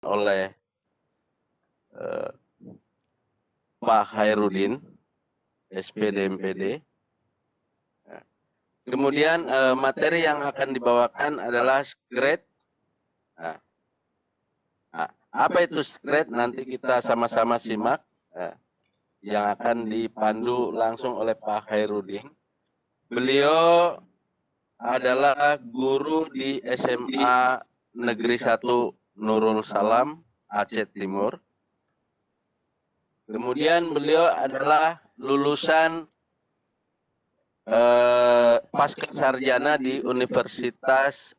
oleh Pak Hairudin, SPD MPD. Kemudian materi yang akan dibawakan adalah skred. Apa itu skred? Nanti kita sama-sama simak. Yang akan dipandu langsung oleh Pak Hairudin. Beliau adalah guru di SMA Negeri 1 Nurul Salam, Aceh Timur. Kemudian beliau adalah lulusan pasca sarjana di Universitas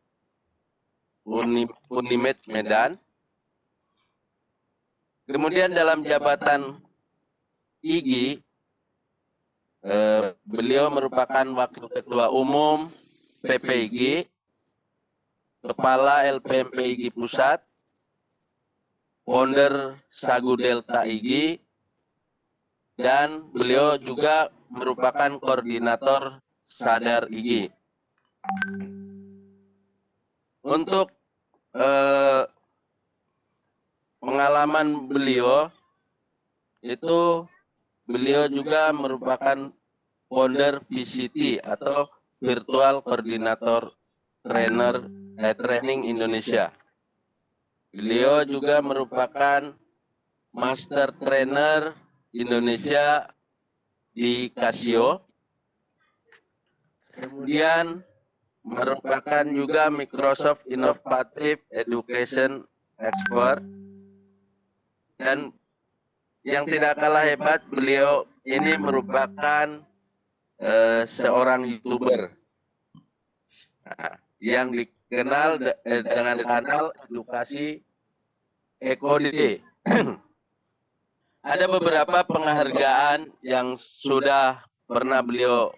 Unimed Medan. Kemudian dalam jabatan IG, beliau merupakan Wakil Ketua Umum PPIG, Kepala LPMPIG Pusat, Founder Sagu Delta IG, dan beliau juga merupakan koordinator Sadar IG. Untuk pengalaman beliau, itu beliau juga merupakan founder VCT atau Virtual Coordinator Training Indonesia. Beliau juga merupakan Master Trainer Indonesia di Casio. Kemudian merupakan juga Microsoft Innovative Education Expert. Dan yang tidak kalah hebat, beliau ini merupakan seorang YouTuber yang dikenal dengan kanal edukasi Ekode. Ada beberapa penghargaan yang sudah pernah beliau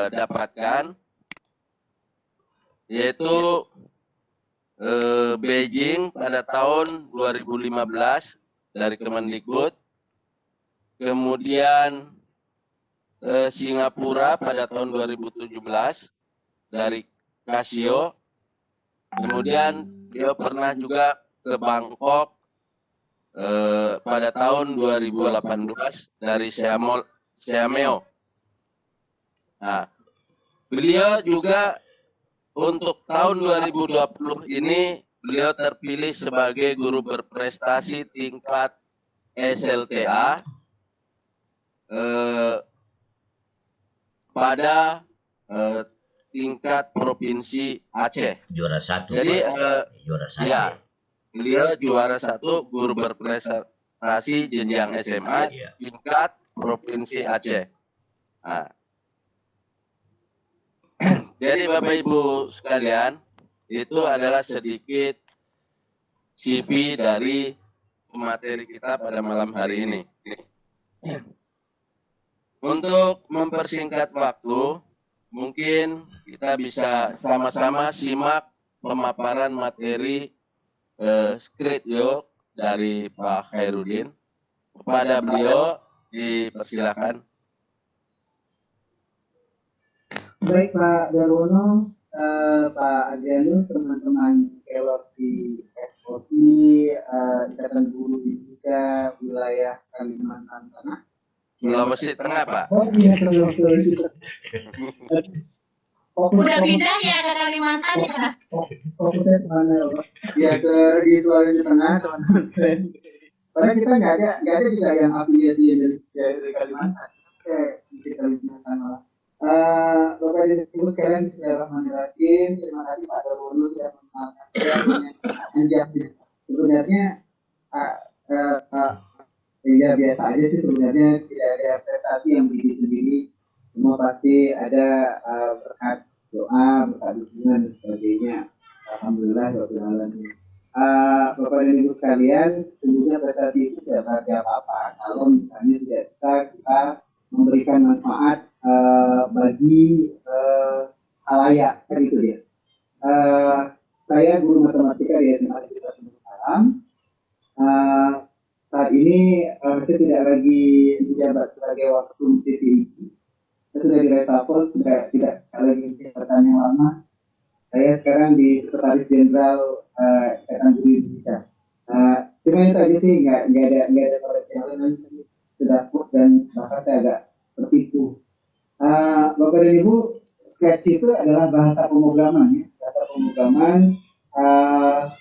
dapatkan, yaitu Beijing pada tahun 2015 dari Kemendikbud, kemudian Singapura pada tahun 2017 dari Casio, kemudian dia pernah juga ke Bangkok pada tahun 2018 dari Siameo. Nah, beliau juga untuk tahun 2020 ini beliau terpilih sebagai guru berprestasi tingkat SLTA pada tingkat provinsi Aceh. Juara satu. Jadi juara satu. Ya, beliau juara 1 guru berprestasi jenjang SMA tingkat provinsi Aceh. Nah, jadi Bapak Ibu sekalian, itu adalah sedikit CV dari materi kita pada malam hari ini. Untuk mempersingkat waktu, mungkin kita bisa sama-sama simak pemaparan materi script yok dari Pak Hairudin. Kepada beliau dipersilakan. Baik Pak Darwono, Pak Adrianus, teman-teman Kelosi Eksposi Ikatan Guru Indonesia Wilayah Kalimantan Tengah. Sulawesi Tengah, Pak. Oh iya, Sulawesi. Udah pindah ya ke Kalimantan ya? Fokusnya kemana ya Pak? Ya di Sulawesi Tengah, teman-teman. Karena kita nggak ada juga yang afiliasi dari Kalimantan. Di Kalimantan malah. Bapak dan Ibu sekalian, bismillahirrahmanirrahim. Terima kasih Pak Darwono sudah mengenalkan saya. Sebenarnya ya biasa aja sih sebenarnya, tidak ada prestasi yang sendiri. Semua pasti ada berkat doa, berkat dukungan dan sebagainya. Alhamdulillah, Bapak dan Ibu sekalian, sesungguhnya prestasi itu tidak berarti apa-apa kalau misalnya tidak bisa kita memberikan manfaat bagi halayak, kan itu dia. Saya guru matematika di SMA Negeri 1 Nurul Salam. Saat ini saya tidak lagi menjabat sebagai waktu PPIG. Saya sudah di reshuffle, sudah tidak lagi jabatan yang lama. Saya sekarang di Sekretaris Jenderal Ikatan Guru Indonesia. Cuma itu aja sih, nggak ada progres yang lain, sudah put dan bahkan saya agak tersipu. Bapak dan Ibu, Scratch itu adalah bahasa pemrograman, ya. Bahasa pemrograman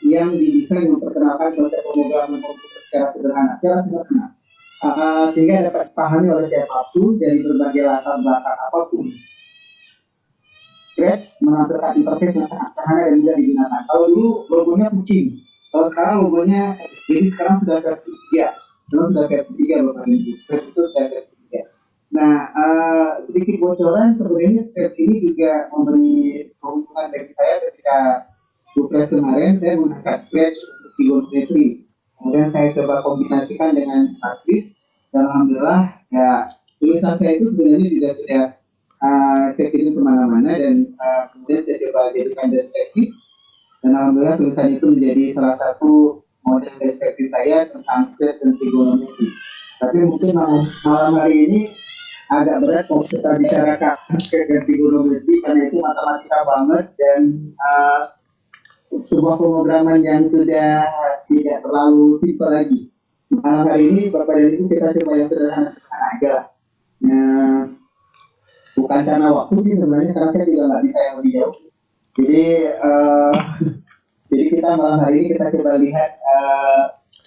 yang didesain memperkenalkan konsep pemrograman komputer secara sederhana, sehingga dapat dipahami oleh siapapun dari berbagai latar belakang apapun. Scratch menampilkan interface yang sangat sederhana dan mudah digunakan. Kalau dulu logonya kucing, kalau sekarang logonya jadi sekarang sudah versi 3. Sekarang sudah versi 3 Bapak dan Ibu. Scratch itu sudah versi 3. Nah, sedikit bocoran sebenarnya Scratch ini juga memberi keuntungan bagi saya ketika Duplex kemarin saya menggunakan Scratch untuk trigonometri. Kemudian saya coba kombinasikan dengan Pastis dan alhamdulillah ya tulisan saya itu sebenarnya juga sudah saya kirim kemana-mana dan kemudian saya coba jadikan best practice dan alhamdulillah tulisan itu menjadi salah satu model best practice saya tentang Scratch dan trigonometri. Tapi mungkin malam hari ini agak berat kalau kita bicarakan Scratch dan trigonometri karena itu matematika banget dan sebuah pemrograman yang sudah tidak terlalu simpel lagi. Malam hari ini Bapak dan Ibu kita coba yang sederhana aja lah. Bukan karena waktu sih sebenarnya, karena saya juga nggak bisa yang lebih jauh. Jadi kita malam hari ini kita coba lihat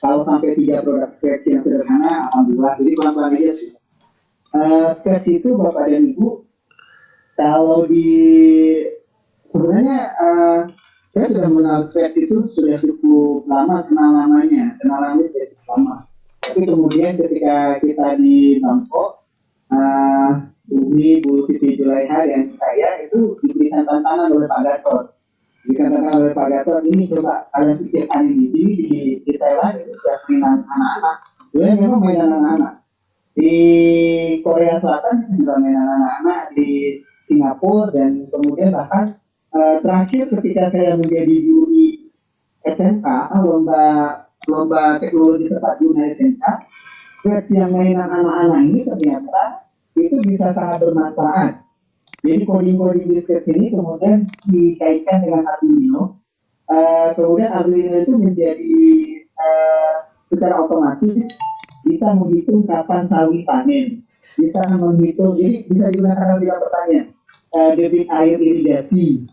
kalau sampai 3 produk Scratch yang sederhana, alhamdulillah. Jadi pelan-pelan aja sih. Scratch itu Bapak dan Ibu, kalau sebenarnya saya sudah mengenal Scratch itu sudah cukup lama, kenalannya sudah cukup lama. Tapi kemudian ketika kita di Bangkok, Bu Siti Julaiha dan saya itu diberikan tantangan oleh Pak Gatot. Ini coba kalian pikirkan ini di Thailand itu sudah mainan anak-anak. Sebenarnya memang mainan anak-anak. Di Korea Selatan juga mainan anak-anak, di Singapura dan kemudian bahkan terakhir ketika saya menjadi juri SMK, lomba teknologi tepat guna SMK, Scratch yang mainan anak-anak ini ternyata itu bisa sangat bermanfaat. Jadi coding-coding di Scratch ini kemudian dikaitkan dengan Arduino. Kemudian Arduino itu menjadi secara otomatis bisa menghitung kapan sawi panen, bisa menghitung, jadi bisa digunakan dalam pertanian, debit air irigasi.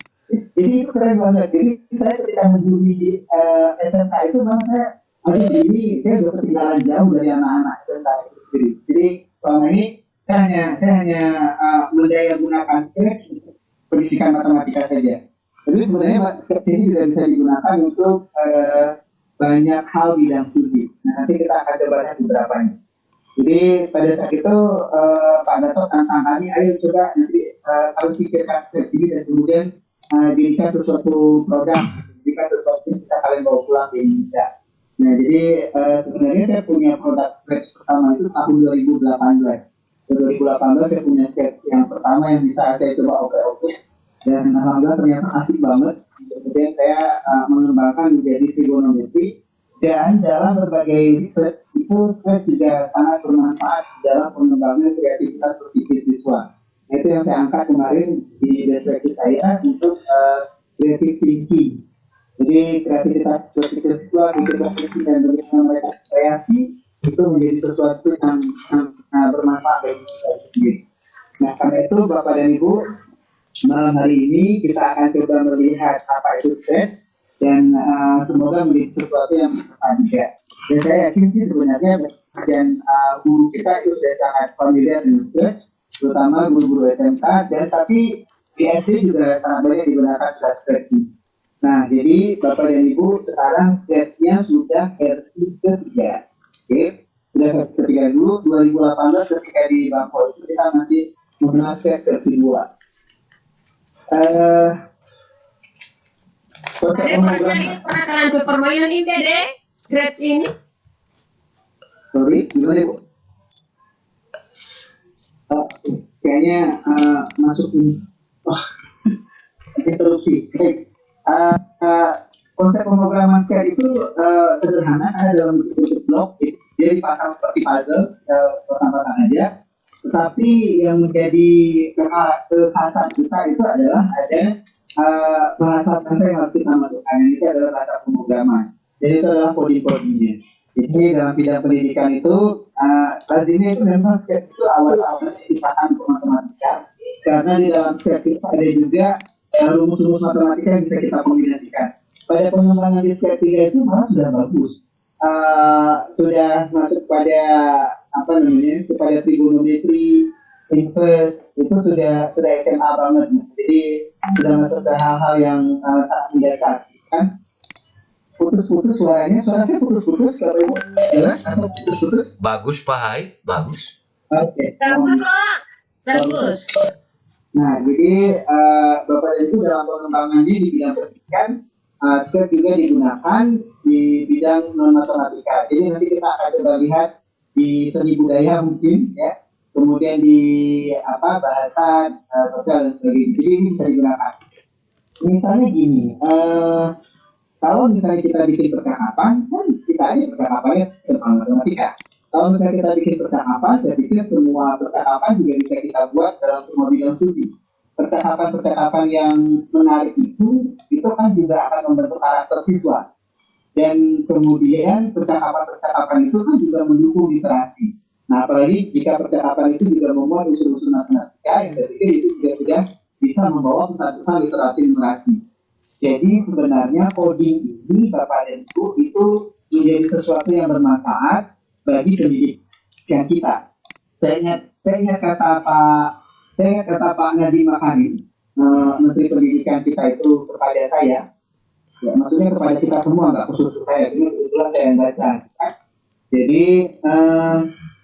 Jadi itu keren banget. Jadi saya ketika menjadi SMK itu memang saya sudah ketinggalan jauh dari anak-anak SMK itu sendiri. Jadi selama ini saya hanya mendaya gunakan Scratch untuk pendidikan matematika saja. Jadi sebenarnya Scratch ini juga bisa digunakan untuk banyak hal bidang studi. Nah, nanti kita akan coba lihat beberapanya. Jadi pada saat itu Pak Gatot tantang kami, ayo coba nanti kalau pikirkan Scratch ini dan kemudian jadikan sesuatu produk, jadikan sesuatu yang bisa kalian bawa pulang ke Indonesia. Nah, jadi sebenarnya saya punya produk Scratch pertama itu tahun 2018. 2018 saya punya Scratch yang pertama yang bisa saya coba oprek-oprek dan alhamdulillah ternyata asik banget. Kemudian saya mengembangkan menjadi trigonometri dan dalam berbagai riset itu Scratch juga sangat bermanfaat dalam pengembangan kreativitas berpikir siswa. Nah, itu yang saya angkat kemarin di deskripsi saya untuk creative thinking. Jadi kreativitas berpikir siswa, kreatif thinking dan bagaimana mereka kreasi itu menjadi sesuatu yang bermanfaat bagi kita sendiri. Nah, karena itu Bapak dan Ibu, malam hari ini kita akan coba melihat apa itu Scratch dan semoga menjadi sesuatu yang bermanfaat juga. Dan saya yakin sih sebenarnya bagian guru kita itu sudah sangat familiar dengan Scratch, terutama guru-guru SMK, dan tapi di SD juga sangat banyak digunakan sudah Scratch. Nah, jadi Bapak dan Ibu sekarang Scratch-nya sudah versi ketiga. Oke, sudah versi ketiga dulu. 2018 ketika di Bangkok itu kita masih mengenal Scratch versi 2. Pernah kalian ke permainan ini deh, Scratch ini? Sorry, gimana Bu? Kayaknya masuk ini. Interupsi. Konsep pemrograman Scratch itu sederhana, ada dalam bentuk blok, jadi dipasang seperti puzzle, pasang-pasang aja. Tetapi yang menjadi kekhasan kita itu adalah ada bahasa-bahasa yang harus kita masukkan ini adalah bahasa pemrograman. Jadi itu adalah coding-codingnya. Jadi dalam bidang pendidikan itu lazimnya itu memang sketch itu awal-awalnya dipahami ke matematika, karena di dalam sketch itu ada juga rumus-rumus matematika yang bisa kita kombinasikan. Pada pengembangan di sketch 3 itu malah sudah bagus. Sudah masuk pada apa namanya, kepada trigonometri, inverse, itu sudah SMA banget. Jadi sudah masuk ke hal-hal yang sangat mendasar, kan? Putus-putus suaranya, suara saya putus-putus, jelas atau putus-putus? Bagus Pak Hai, bagus. Oke. Bagus kok. Bagus. Nah, jadi Bapak dan Ibu dalam pengembangannya di bidang pendidikan, sketch juga digunakan di bidang non matematika. Jadi nanti kita akan coba lihat di seni budaya mungkin, ya, kemudian di bahasa sosial dan sebagainya. Jadi ini bisa digunakan. Misalnya gini, kalau misalnya kita bikin percakapan, kan bisa aja percakapannya tentang matematika. Kalau misalnya kita bikin percakapan, saya pikir semua percakapan juga bisa kita buat dalam semua bidang studi. Percakapan-percakapan yang menarik itu kan juga akan membentuk karakter siswa. Dan kemudian percakapan-percakapan itu kan juga mendukung literasi. Nah, apalagi jika percakapan itu juga memuat unsur-unsur matematika, yang saya pikir itu juga sudah bisa membawa pesan-pesan literasi. Jadi sebenarnya coding ini Bapak dan Ibu itu menjadi sesuatu yang bermanfaat bagi pendidikan kita. Saya ingat kata Pak Nadiem Makarim, Menteri Pendidikan kita itu kepada saya, ya, maksudnya kepada kita semua, nggak khusus ke saya. Ini kebetulan saya yang baca. Jadi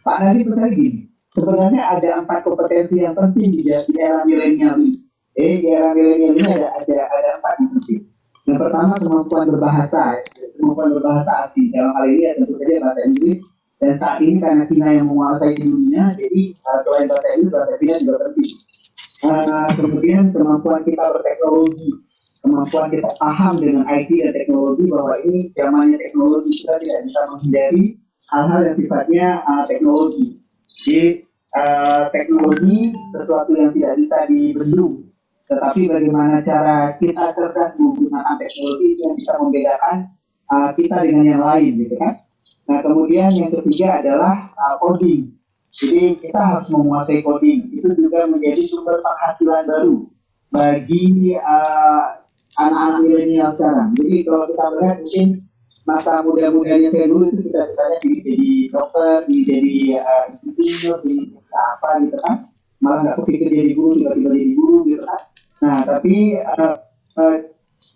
Pak Nadiem pesan gini, sebenarnya ada 4 kompetensi yang penting di era milenial ini. Di era milenial ini ada 4 yang penting. Yang pertama kemampuan berbahasa asing. Dalam hal ini tentu saja bahasa Inggris. Dan saat ini karena Cina yang menguasai dunia, jadi selain bahasa Inggris, bahasa Cina juga penting. Kemudian kemampuan kita berteknologi, kemampuan kita paham dengan IT dan teknologi, bahwa ini zamannya teknologi, kita tidak bisa menghindari hal-hal yang sifatnya teknologi. Jadi teknologi sesuatu yang tidak bisa dibendung. Tetapi bagaimana cara kita cerdas menggunakan teknologi itu yang bisa membedakan kita dengan yang lain, gitu kan? Nah, kemudian yang ketiga adalah coding. Jadi kita harus menguasai coding. Itu juga menjadi sumber penghasilan baru bagi anak-anak milenial sekarang. Jadi kalau kita melihat mungkin masa muda-mudanya saya dulu itu kita jadi dokter, jadi insinyur, jadi apa gitu kan? Malah nggak kepikir jadi guru, tiba-tiba jadi guru gitu kan? Nah, tapi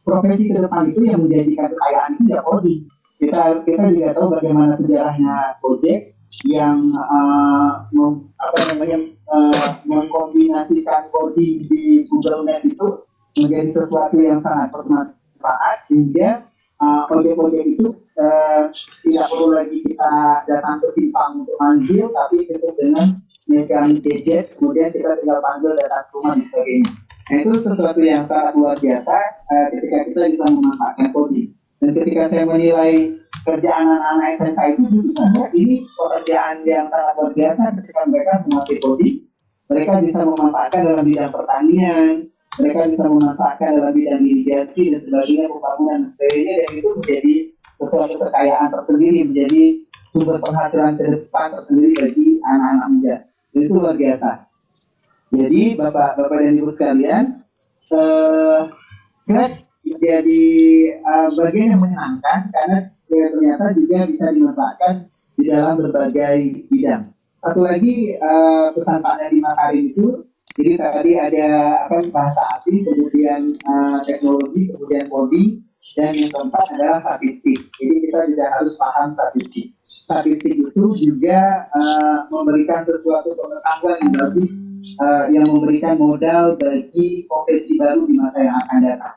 profesi ke depan itu yang menjadikan kekayaan itu ya coding. Kita juga tahu bagaimana sejarahnya Gojek yang mengkombinasikan coding di Google Map itu menjadi sesuatu yang sangat bermanfaat, sehingga ojek-ojek itu tidak perlu lagi kita datang ke simpang untuk manggil, tapi cukup dengan megang gadget, kemudian kita tinggal panggil datang ke rumah dan sebagainya. Nah, itu sesuatu yang sangat luar biasa ketika kita bisa memanfaatkan coding. Dan ketika saya menilai kerjaan anak-anak SMK itu, justru saya ini pekerjaan yang sangat luar biasa ketika mereka menguasai coding. Mereka bisa memanfaatkan dalam bidang pertanian, mereka bisa memanfaatkan dalam bidang irigasi dan sebagainya, pembangunan dan sebagainya, dan itu menjadi sesuatu kekayaan tersendiri, menjadi sumber penghasilan ke depan tersendiri bagi anak-anak muda. Itu luar biasa. Jadi Bapak dan Ibu sekalian, Scratch menjadi bagian yang menyenangkan karena ternyata juga bisa dimanfaatkan di dalam berbagai bidang. Satu lagi pesan Pak Nadiem Makarim itu, jadi tadi ada bahasa asing, kemudian teknologi, kemudian coding, dan yang keempat adalah statistik. Jadi kita juga harus paham statistik. Statistik itu juga memberikan sesuatu pengetahuan yang bagus, yang memberikan modal bagi profesi baru di masa yang akan datang.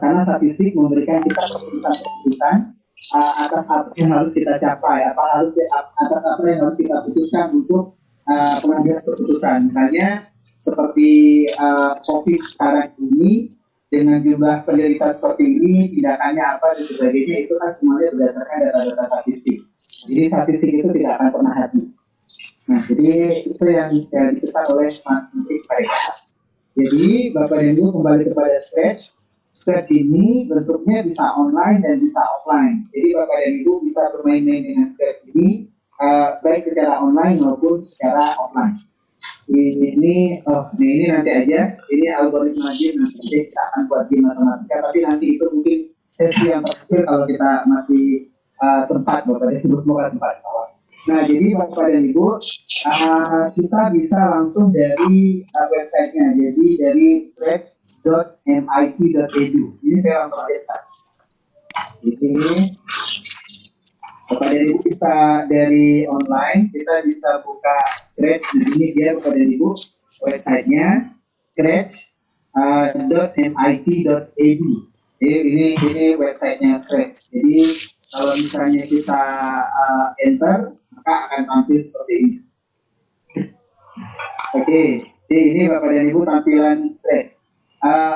Karena statistik memberikan kita keputusan-keputusan atas apa yang harus kita capai, atas apa yang harus kita putuskan untuk pengambilan keputusan. Misalnya seperti COVID sekarang ini dengan jumlah penderita seperti ini, tindakannya apa dan sebagainya, itu kan semuanya berdasarkan data-data statistik. Jadi statistik itu tidak akan pernah habis. Nah, jadi itu yang dipesan oleh Mas Menteri kepada kita. Jadi Bapak dan Ibu kembali kepada Scratch. Scratch ini bentuknya bisa online dan bisa offline. Jadi Bapak dan Ibu bisa bermain-main dengan Scratch ini baik secara online maupun secara offline. Ini nanti aja. Ini algoritma game nanti kita akan buat game matematika. Tapi nanti itu mungkin sesi yang terakhir kalau kita masih sempat Bapak dan Ibu semoga sempat. Nah, jadi Bapak dan Ibu, kita bisa langsung dari websitenya. Jadi dari scratch.mit.edu. Ini saya langsung aja. Ini Bapak dan Ibu kita dari online, kita bisa buka Scratch. Nah, ini dia Bapak dan Ibu websitenya scratch.mit.edu. Ini websitenya Scratch. Jadi kalau misalnya kita enter, maka akan tampil seperti ini. Oke, jadi ini Bapak dan Ibu tampilan Scratch.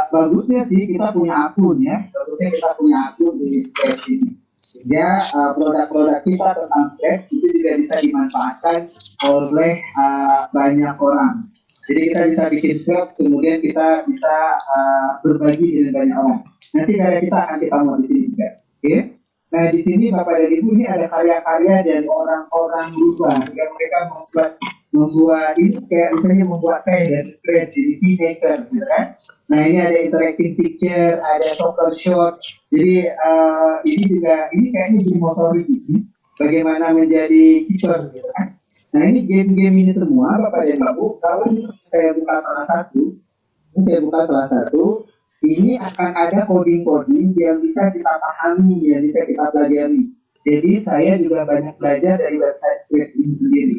Bagusnya sih kita punya akun ya. Bagusnya kita punya akun di Scratch ini. Sehingga produk-produk kita tentang Scratch itu juga bisa dimanfaatkan oleh banyak orang. Jadi kita bisa bikin Scratch, kemudian kita bisa berbagi dengan banyak orang. Nanti karya kita akan kita mau di sini juga. Oke? Nah di sini Bapak dan Ibu ini ada karya-karya dari orang-orang luar yang mereka membuat ini kayak misalnya membuat kayak dari Scratch, ini maker, gitu kan? Nah ini ada interactive picture, ada soccer shot. Jadi ini juga ini kayaknya jadi motorik ini bagaimana menjadi keeper, gitu kan? Nah ini game-game ini semua Bapak dan Ibu, kalau saya buka salah satu, ini akan ada coding-coding yang bisa kita pahami, yang bisa kita pelajari. Jadi saya juga banyak belajar dari website Scratch ini sendiri.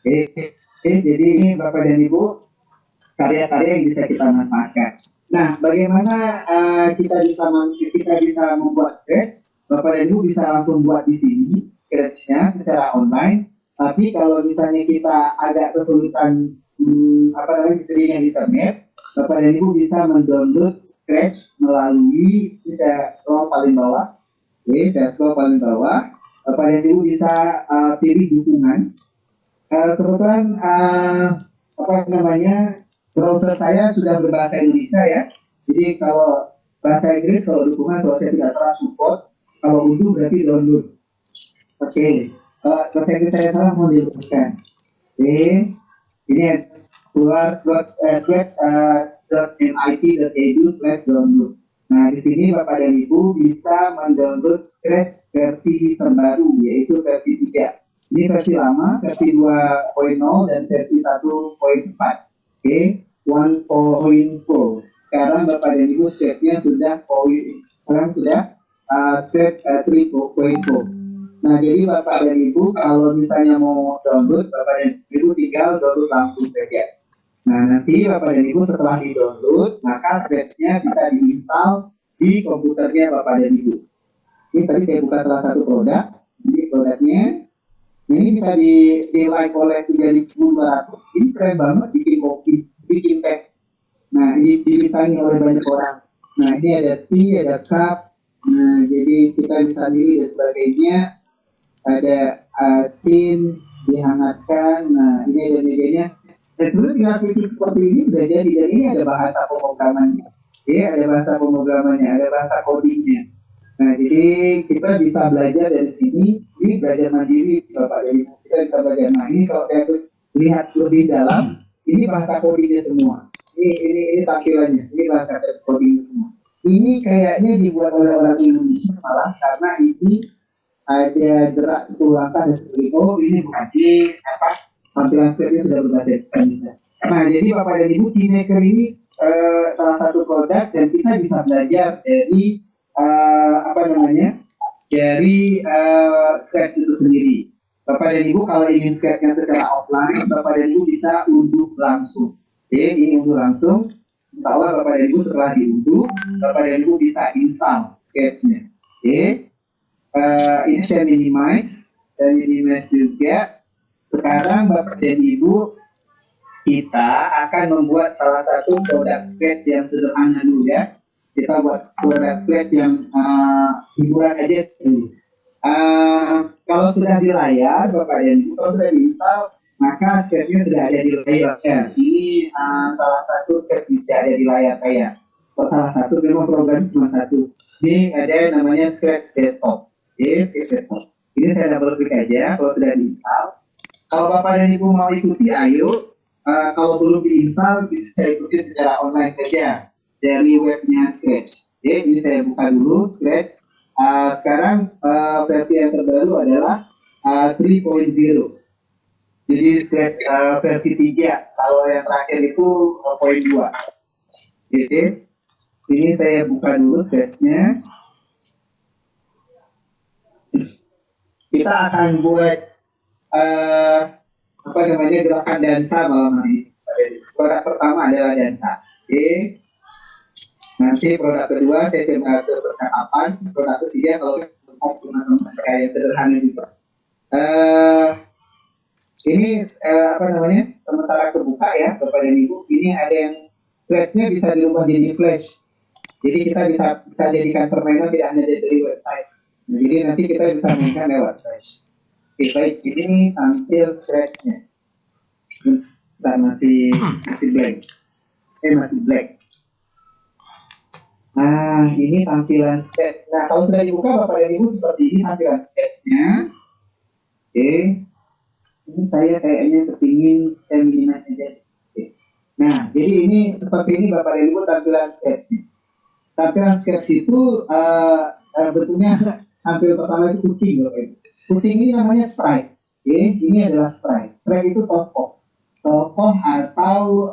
Oke, jadi ini Bapak dan Ibu karya-karya yang bisa kita manfaatkan. Nah, bagaimana kita bisa membuat Scratch? Bapak dan Ibu bisa langsung buat di sini Scratch-nya secara online. Tapi kalau misalnya kita agak kesulitan dengan internet, Bapak dan Ibu bisa mendownload Scratch melalui, saya scroll paling bawah. Oke, saya scroll paling bawah. Bapak dan Ibu bisa pilih dukungan. Kebetulan browser saya sudah berbahasa Indonesia ya. Jadi kalau bahasa Inggris, kalau dukungan, kalau saya tidak salah support. Kalau untuk berarti download. Oke, bahasa Inggris saya salah mau diluruskan. Oke, ini keluar scratch.mit.edu/download. Nah, di sini Bapak dan Ibu bisa mendownload Scratch versi terbaru, yaitu versi 3. Ini versi lama, versi 2.0 dan versi 1.4. Oke, 1.4. Sekarang Bapak dan Ibu Scratch-nya sudah Scratch 3.4. Nah, jadi Bapak dan Ibu kalau misalnya mau download, Bapak dan Ibu tinggal download langsung saja. Nah, nanti Bapak dan Ibu setelah di-download, maka Scratch-nya bisa diinstal di komputernya Bapak dan Ibu. Ini tadi saya buka salah satu produk. Ini produknya. Ini bisa di-like oleh 3.200. Ini keren banget, bikin kopi, bikin teh. Nah, ini dibintangi oleh banyak orang. Nah, ini ada tea, ada cup. Nah, jadi kita bisa pilih dan sebagainya. Ada steam, dihangatkan. Nah, ini ada medianya. Dan sebenarnya tinggal seperti ini sudah jadi. Dan ini ada bahasa pemrogramannya. Ya, ada bahasa pemrogramannya, ada bahasa codingnya. Nah, jadi kita bisa belajar dari sini. Ini belajar mandiri, Bapak dan Ibu. Kita bisa belajar. Nah, ini kalau saya lihat lebih dalam, ini bahasa codingnya semua. Ini tampilannya. Ini bahasa codingnya semua. Ini kayaknya dibuat oleh orang Indonesia malah karena ini ada gerak 10 langkah dan seperti itu. Ini bukan tampilan Scratch-nya sudah berbahasa Indonesia. Nah, jadi Bapak dan Ibu, Maker ini salah satu produk dan kita bisa belajar dari dari Scratch itu sendiri. Bapak dan Ibu kalau ingin Scratch-nya secara offline, Bapak dan Ibu bisa unduh langsung. Oke, ini unduh langsung. Insya Allah Bapak dan Ibu setelah diunduh, Bapak dan Ibu bisa install Scratch-nya. Oke, ini saya minimize juga. Sekarang Bapak dan Ibu, kita akan membuat salah satu produk Scratch yang sederhana dulu ya. Kita buat produk Scratch yang hiburan aja dulu. Kalau sudah di layar, Bapak dan Ibu, kalau sudah diinstal, maka sketchnya sudah ada di layar. Ini salah satu sketch yang tidak ada di layar saya. Kalau salah satu, memang program cuma satu. Ini ada namanya Scratch Desktop. Scratch Desktop. Ini saya double klik aja kalau sudah diinstal. Kalau Bapak dan Ibu mau ikuti, ayo. Kalau belum diinstal, bisa ikuti secara online saja dari webnya Scratch. Ini saya buka dulu Scratch. Sekarang versi yang terbaru adalah 3.0. Jadi Scratch versi 3. Kalau yang terakhir itu 0.2. Jadi ini saya buka dulu Scratch-nya. Kita akan buat gerakan dansa malam hari. Produk pertama adalah dansa. Oke. Nanti produk kedua saya coba ke percakapan. Produk ketiga kalau teman-teman kayak sederhana juga. Ini sementara kebuka ya Bapak dan Ibu. Ini ada yang Flash-nya bisa dirubah jadi flash. Jadi kita bisa jadikan permainan tidak hanya dari website. Nah, jadi nanti kita bisa mainkan lewat flash. Oke, baik, ini tampil Scratch-nya. Kita masih blank. Masih black. Nah, ini tampilan Scratch. Nah, kalau sudah dibuka Bapak dan Ibu seperti ini tampilan Scratch-nya. Oke. Ini saya kayaknya kepingin minimize aja. Oke. Nah, jadi ini seperti ini Bapak dan Ibu tampilan Scratch-nya. Tampilan Scratch itu bentuknya tampil pertama itu kucing. Kucing ini namanya sprite. Oke, ini adalah sprite. Sprite itu tokoh atau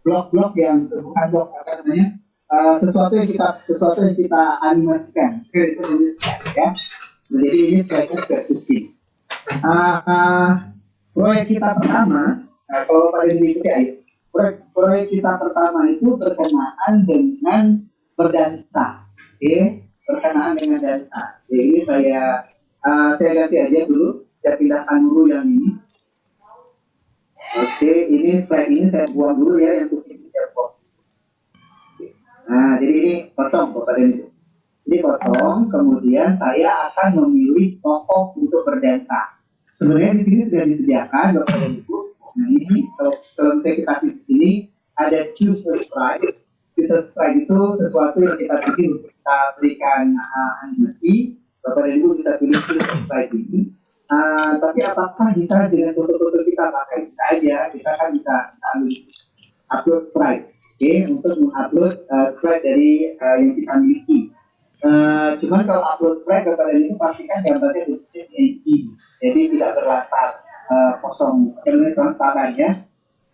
blok-blok yang bukan blok, apa namanya, sesuatu yang kita animasikan. Oke, itu namanya sprite ya. Jadi ini sprite-nya sprite kucing. Proyek kita pertama, kalau pada diikuti ayo. Proyek kita pertama itu berkenaan dengan berdansa. Oke, berkenaan dengan dansa. Jadi saya ganti aja dulu, saya pindahkan dulu yang ini. Oke, ini sprite ini saya buang dulu ya yang kucing saya buang. Nah, jadi ini kosong Bapak dan Ibu. Ini kosong, kemudian saya akan memilih tokoh untuk berdansa. Sebenarnya di sini sudah disediakan Bapak dan Ibu. Nah, ini kalau misalnya kita klik di sini ada choose a sprite. Choose a sprite itu sesuatu yang kita pilih untuk kita berikan animasi. Bapak dan Ibu bisa pilih choose a sprite ini. Tapi apakah bisa dengan foto-foto kita pakai? Bisa aja, kita kan bisa ambil upload sprite. Oke, untuk mengupload sprite dari yang kita miliki. Cuman kalau upload sprite Bapak dan Ibu pastikan gambarnya bentuknya PNG, jadi tidak berlatar kosong, karena transparan ya.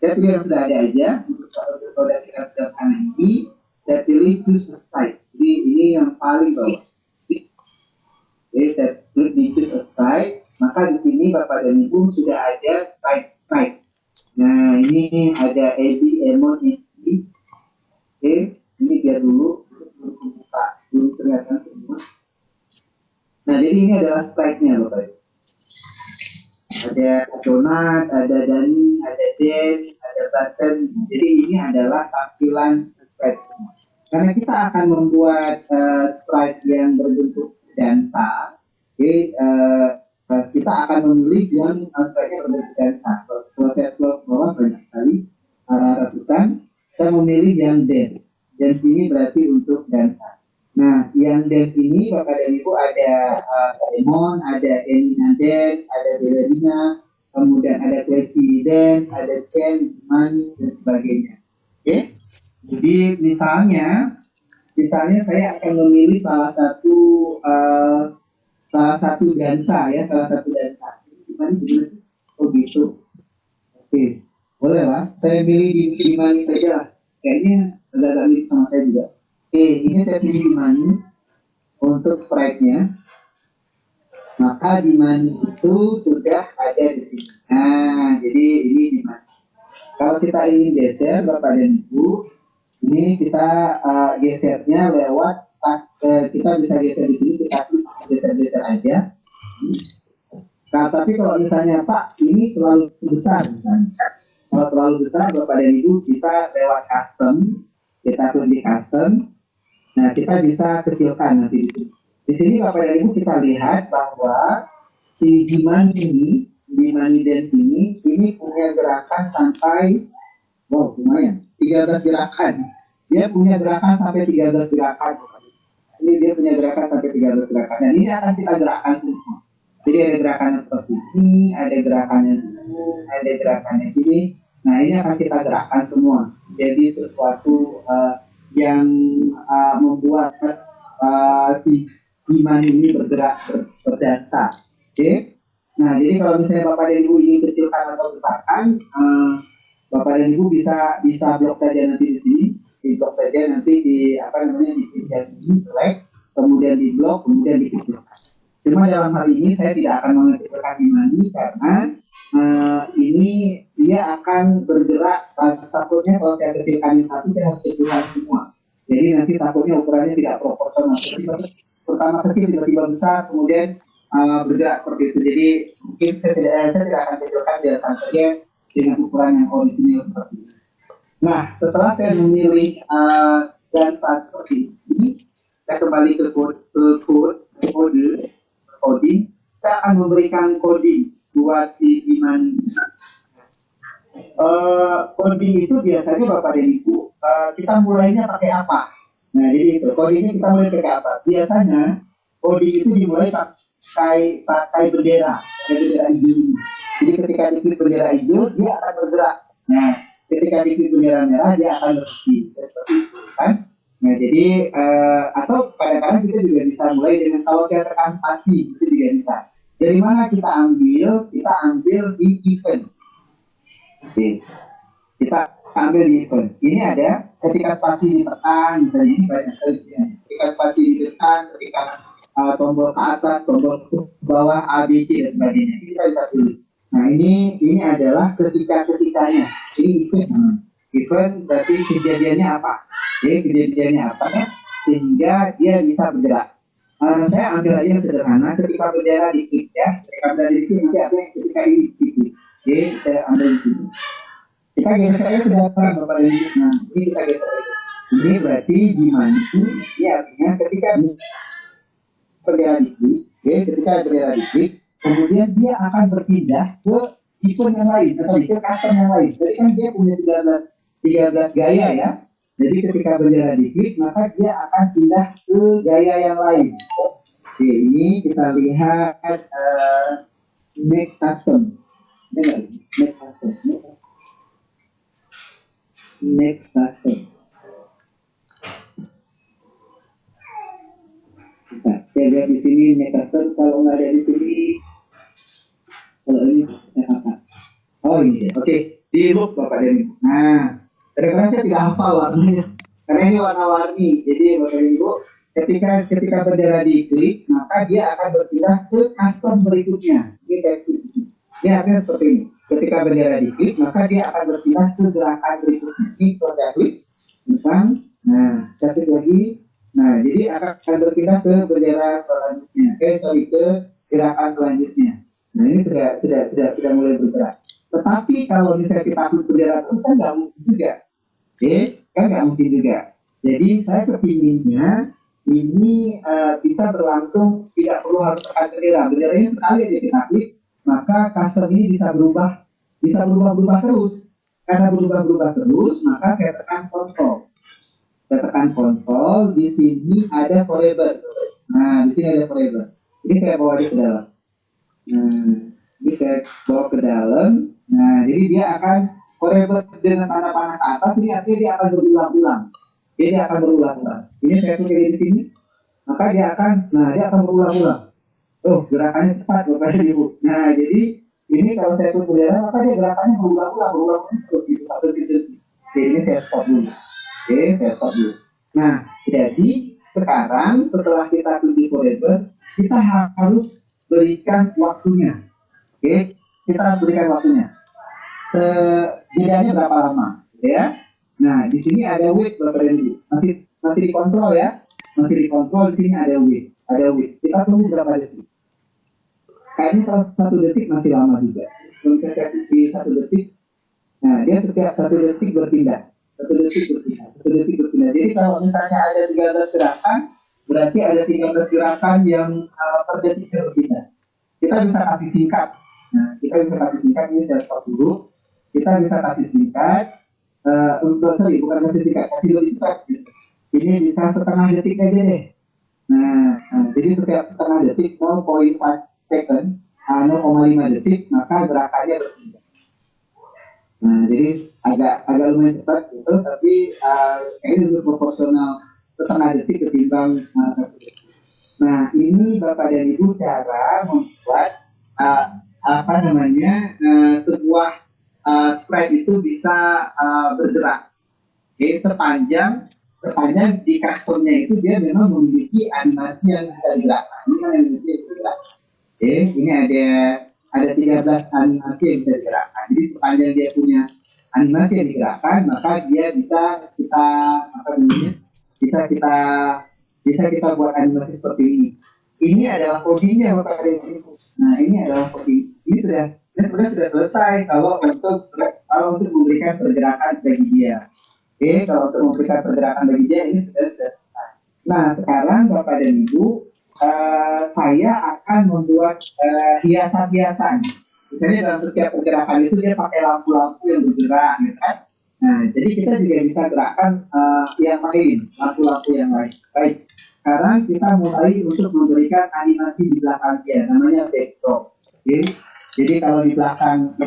Saya pilih yang sudah ada aja untuk produk kita sederhana ini. Saya pilih choose a sprite. Jadi ini yang paling bawah. Oke, saya klik di choose a sprite. Maka di sini Bapak dan Ibu sudah ada sprite. Nah, ini ada Eddie, Emon, Eddie. Oke, ini biar dulu buka dulu kelihatan semua. Nah, jadi ini adalah sprite-nya Bapak Ibu. Ada Donat, ada Dani, ada Den, ada Button. Jadi ini adalah tampilan sprite semua. Karena kita akan membuat sprite yang berbentuk dansa, kita akan memilih yang sprite-nya berbentuk dansa. Kalau saya scroll ke bawah banyak sekali, ratusan. Saya memilih yang dance. Dance ini berarti untuk dansa. Nah, yang dance ini Bapak dan Ibu ada Emon, ada Enina Dance, ada Deladina, kemudian ada Tracy Dance, ada Chen, Mani, dan sebagainya. Oke? Jadi misalnya saya akan memilih salah satu dansa ya, salah satu dansa. Gimana? Oh gitu. Oke, boleh lah. Saya pilih di Mani saja lah. Kayaknya agak mirip sama saya juga. Oke, ini saya pilih di Mani untuk sprite-nya. Maka di Mani itu sudah ada di sini. Nah, jadi ini di Mani. Kalau kita ingin geser, Bapak dan Ibu, ini kita gesernya lewat kita bisa geser di sini, kita geser aja. Nah, tapi kalau misalnya Pak, ini terlalu besar misalnya. Kalau terlalu besar, Bapak dan Ibu bisa lewat custom. Kita klik di custom. Nah, kita bisa kecilkan nanti di sini. Di sini Bapak dan Ibu kita lihat bahwa si Diman ini di money dance ini punya gerakan sampai lumayan 13 gerakan. Dia punya gerakan sampai 13 gerakan. Ini dia punya gerakan sampai 13 gerakan. Dan ini akan kita gerakkan semua. Jadi ada gerakannya seperti ini, ada gerakannya ini, ada gerakannya ini. Nah ini akan kita gerakkan semua. Jadi sesuatu yang membuat si iman ini bergerak berdasar. Oke. Nah jadi kalau misalnya Bapak dan Ibu ingin kecilkan atau besarkan, Bapak dan Ibu bisa blok saja nanti di sini, di blok saja nanti di di select, kemudian di blok, kemudian dikecilkan. Cuma dalam hal ini saya tidak akan mengecilkan imani karena ini dia akan bergerak. Takutnya kalau saya kecilkan satu, saya harus kecilkan semua. Jadi nanti takutnya ukurannya tidak proporsional. Pertama kecil tiba-tiba besar, kemudian bergerak seperti itu. Jadi mungkin saya tidak akan kecilkan, biarkan saja dengan ukuran yang orisinil seperti ini. Nah, setelah saya memilih dansa seperti ini, saya kembali ke kode coding, saya akan memberikan coding buat si Iman. Coding itu biasanya Bapak dan Ibu, kita mulainya pakai apa? Nah, jadi itu codingnya kita mulai pakai apa? Biasanya coding itu dimulai pakai bendera hijau. Jadi ketika diklik bendera hijau, dia akan bergerak. Nah, ketika diklik bendera merah, dia akan berhenti. Seperti itu kan? Nah, jadi atau kadang-kadang kita juga bisa mulai dengan kalau saya tekan spasi, itu juga bisa. Dari mana kita ambil? Kita ambil di event. Oke. Kita ambil di event. Ini ada ketika spasi ditekan, misalnya ini banyak sekali. Ketika spasi ditekan, ketika tombol ke atas, tombol ke bawah, A, B, C dan sebagainya. Ini kita bisa pilih. Nah, ini adalah ketikanya. Ini event. Event berarti kejadiannya apa? Kejadiannya apa ya? Sehingga dia bisa bergerak. Saya ambil aja yang sederhana. Ketika bendera diklik ya, ketika bendera diklik nanti ada yang ketika ini diklik. Oke, saya ambil di sini. Kita geser aja ke depan, Bapak dan Ibu. Nah, ini kita geser aja. Ini berarti di mana? Ini artinya ketika bendera diklik, ketika bendera diklik, kemudian dia akan berpindah ke event yang lain, ke custom yang lain. Jadi kan dia punya 13 gaya ya. Jadi ketika bendera diklik, maka dia akan pindah ke gaya yang lain. Oke, ini kita lihat make custom. Next custom. Kita lihat di sini make custom. Kalau nggak ada di sini, kalau ini apa? Oh ini, oke. Di loop Bapak dan Ibu. Nah, kadang-kadang saya tidak hafal warnanya, karena ini warna-warni. Jadi Bapak dan Ibu, ketika bendera diklik, maka dia akan berpindah ke custom berikutnya. Ini saya klik. Ini artinya seperti ini. Ketika bendera diklik, maka dia akan berpindah ke gerakan berikutnya. Ini kalau saya klik, misal, nah, saya klik lagi. Nah, jadi akan berpindah ke bendera selanjutnya. Ke gerakan selanjutnya. Nah, ini sudah mulai bergerak. Tetapi kalau misalnya kita klik bendera terus kan nggak mungkin juga. Kan nggak mungkin juga. Jadi saya kepinginnya ini bisa berlangsung, tidak perlu harus tekan bendera. Benderanya sekali aja kita klik, maka custom ini bisa berubah terus. Karena berubah terus, maka saya tekan kontrol. Di sini ada forever. Nah, di sini ada forever. Ini saya bawa dia ke dalam. Nah, ini saya bawa ke dalam. Nah, jadi dia akan forever dengan tanda panah ke atas. Ini artinya dia akan berulang-ulang. Dia akan berulang-ulang. Ini saya klik di sini, maka dia akan berulang-ulang. Oh, gerakannya cepat Bapak dan Ibu. Nah, jadi ini kalau saya klik bendera, maka dia gerakannya berulang-ulang terus gitu. Oke, ini saya stop dulu. Nah, jadi sekarang setelah kita klik di forever, kita harus berikan waktunya. Oke, kita harus berikan waktunya. Bedanya berapa lama, ya? Nah, di sini ada wait Bapak dan Ibu. Masih dikontrol ya? Masih dikontrol. Di sini ada wait. Kita tunggu berapa detik? Kayaknya kalau 1 detik masih lama juga. Kalau saya di 1 detik, nah dia setiap 1 detik berpindah. 1 detik berpindah. Jadi kalau misalnya ada 13 gerakan, berarti ada 13 gerakan yang per detik berpindah. Kita bisa kasih singkat. Nah, kita bisa kasih singkat, ini saya stop dulu. Kita bisa kasih singkat, bukan kasih singkat, kasih lebih cepat. Ini bisa setengah detik aja deh. Nah, jadi setiap setengah detik 0,5 second, 0,5 detik, maka gerakannya berpindah. Nah, jadi agak lumayan cepat gitu, tapi kayaknya lebih proporsional setengah detik ketimbang 1 detik. Nah, ini Bapak dan Ibu cara membuat sebuah sprite itu bisa bergerak. Oke, sepanjang di customnya itu dia memang memiliki animasi yang bisa digerakkan. Ini kan animasi yang bergerak. Oke, ini ada 13 animasi yang bisa digerakkan. Jadi sepanjang dia punya animasi yang digerakkan, maka dia bisa kita buat animasi seperti ini. Ini adalah codingnya Bapak dan Ibu. Nah, ini adalah coding. Ini sudah selesai kalau untuk memberikan pergerakan bagi dia. Oke, kalau untuk memberikan pergerakan bagi dia ini sudah selesai. Nah, sekarang Bapak dan Ibu, saya akan membuat hiasan-hiasan. Misalnya dalam setiap pergerakan itu dia pakai lampu-lampu yang bergerak, gitu kan? Nah, jadi kita juga bisa gerakkan yang lain, lampu-lampu yang lain. Baik, sekarang kita mulai untuk memberikan animasi di belakang dia, namanya backdrop. Oke, jadi kalau di belakang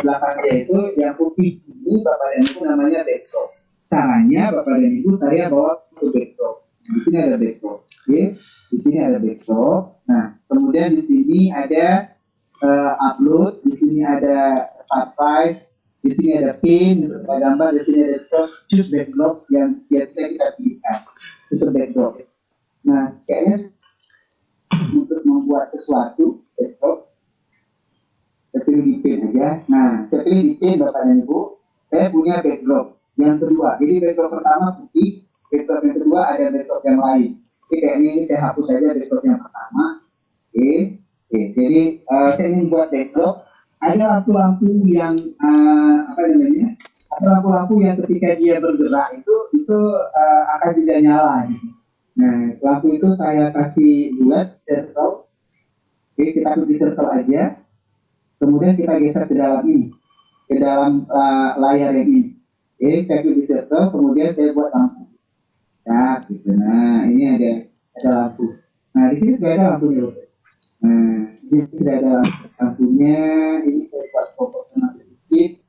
dia itu yang putih ini Bapak dan Ibu namanya backdrop. Caranya Bapak dan Ibu saya bawa ke backdrop. Di sini ada backdrop. Oke, di sini ada backdrop. Nah, kemudian di sini ada upload, di sini ada surprise, di sini ada pin, gambar, di sini ada choose backdrop yang bisa kita pilihkan. Choose backdrop. Nah, kayaknya untuk membuat sesuatu backdrop, saya pilih di pin aja. Nah, saya pilih di pin Bapak dan Ibu. Saya punya backdrop yang kedua. Jadi backdrop pertama putih, backdrop yang kedua ada backdrop yang lain. Jadi kayaknya ini saya hapus saja backdrop yang pertama. Oke. Jadi saya ingin buat backdrop. Ada lampu-lampu yang ada lampu-lampu yang ketika dia bergerak itu akan tidak nyala. Nah, lampu itu saya kasih bulat circle. Oke, kita pilih circle aja. Kemudian kita geser ke dalam ini, ke dalam layar yang ini. Oke, saya pilih circle, kemudian saya buat lampu. Nah, gitu. Nah, ini ada lampu. Nah, di sini sudah ada lampunya. Nah, ini sudah ada lampunya. Ini saya buat proporsional sedikit.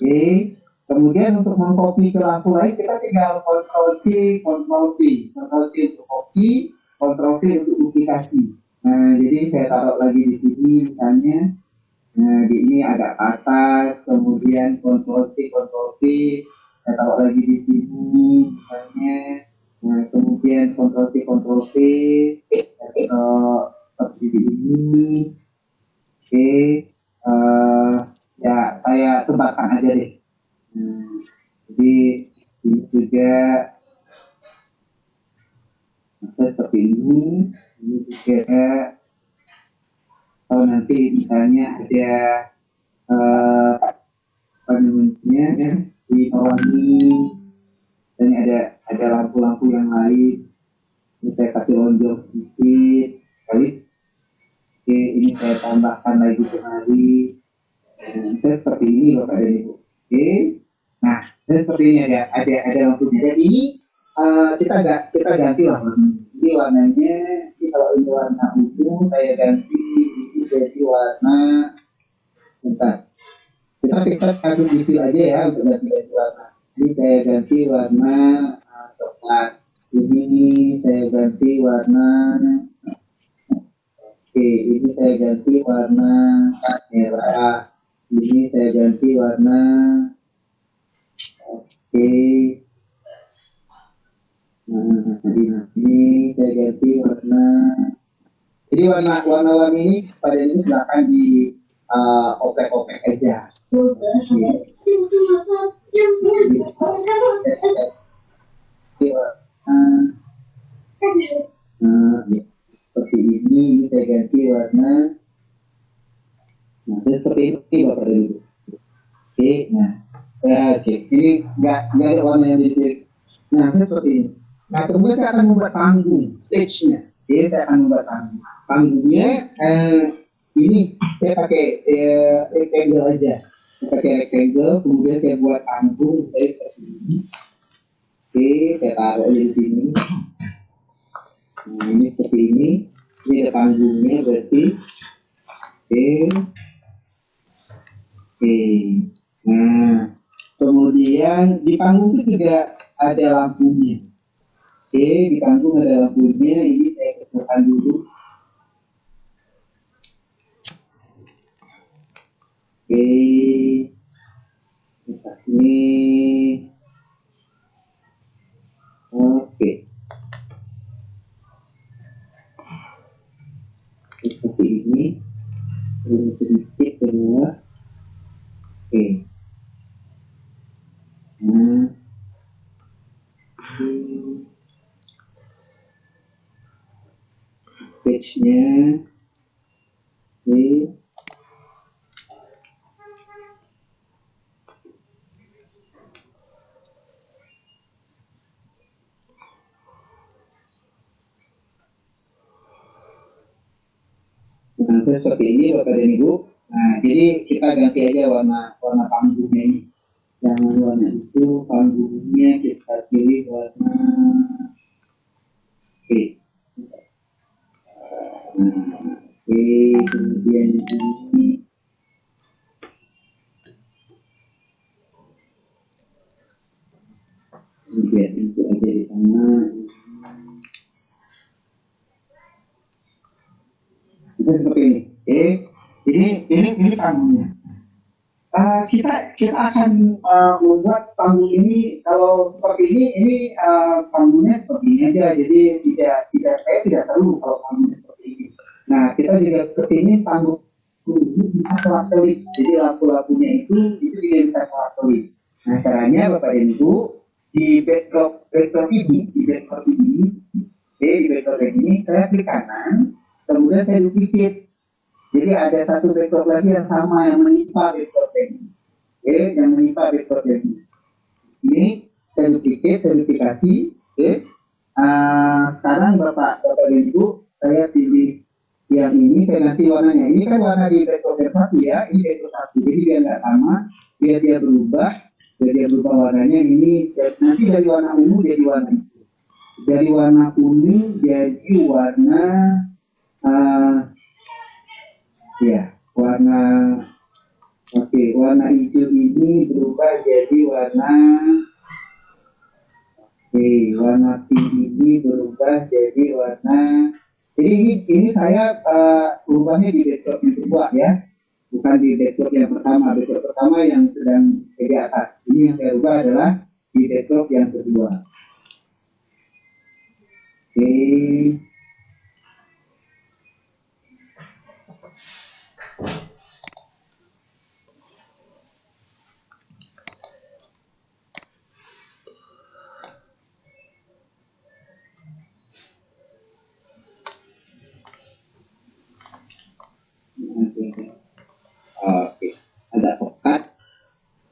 Oke. Kemudian untuk mengcopy ke lampu lain kita tinggal Ctrl+C, Ctrl+V. Ctrl+C untuk copy, Ctrl+V untuk duplikasi. Nah, jadi saya taruh lagi di sini misalnya. Nah, di ini agak ke atas, kemudian Ctrl+C, Ctrl+V. Saya taruh lagi di sini misalnya. Nah, kemudian Ctrl+C, Ctrl+V. Saya taruh seperti ini. Oke. Ya, saya sebarkan aja deh. Jadi ini juga seperti ini juga kalau nanti misalnya ada apa namanya ya, di bawah ini dan ada lampu-lampu yang lain, ini saya kasih lonjong sedikit kali. Oke, ini saya tambahkan lagi kembali. Saya seperti ini Bapak dan Ibu. Oke. Nah, seperti ini ada lampunya. Dan ini kita ganti lah warnanya. Ini warnanya, ini kalau ini warna ungu, saya ganti ini jadi warna. Bentar. Kita kasih detail aja ya untuk ganti warna. Ini saya ganti warna coklat. Ini saya ganti warna. Oke, ini saya ganti warna merah. Ini saya ganti warna. Oke. Nah, ini saya ganti warna. Jadi warna-warni ini pada ini silakan di opek-opek aja. Seperti ini saya ganti warna. Nah, seperti ini Bapak dan Ibu. Oke, nah. Oke, ini nggak ada warna yang detail. Nah, seperti ini. Nah, kemudian saya akan membuat panggung, stage-nya. Jadi saya akan membuat panggung. Panggungnya ini saya pakai rectangle aja. Saya pakai rectangle, kemudian saya buat panggung saya seperti ini. Oke, saya taruh di sini. Nah, ini seperti ini. Ini ada panggungnya berarti. Oke. Oke. Nah, kemudian di panggung itu juga ada lampunya. Oke, di panggung ada lampunya. Ini saya kecilkan dulu. Oke, ini, oke, seperti ini, sedikit kedua, oke, nah, sketchnya, oke. Nah, terus seperti ini Bapak dan Ibu. Nah, jadi kita ganti aja warna panggungnya ini. Jangan warna itu, panggungnya kita pilih warna oke. Nah, oke, kemudian ini kemudian itu aja di tengah. Itu seperti ini. Oke, ini panggungnya. Kita akan membuat panggung ini kalau seperti ini panggungnya seperti ini aja. Jadi tidak seru kalau panggungnya seperti ini. Nah, kita juga seperti ini panggung ini bisa kelap-kelip. Jadi lampu-lampunya itu juga bisa kelap-kelip. Nah, caranya Bapak dan Ibu di backdrop ini, di backdrop ini saya klik kanan, kemudian saya duplicate. Jadi ada satu backdrop lagi yang sama yang menimpa backdrop ini. Oke, yang menimpa backdrop ini. Ini saya duplicate, saya duplikasi. Oke. Sekarang Bapak dan Ibu, saya pilih yang ini, saya ganti warnanya. Ini kan warna di backdrop yang satu ya, ini backdrop satu. Jadi biar nggak sama, biar dia berubah warnanya. Ini nanti dari warna ungu jadi warna itu. Dari warna kuning jadi warna warna hijau ini berubah jadi warna pink ini berubah jadi warna. Jadi ini saya ubahnya di backdrop yang kedua ya, bukan di backdrop yang pertama. Backdrop pertama yang sedang di atas. Ini yang saya ubah adalah di backdrop yang kedua. Oke. Oke, ada pekat.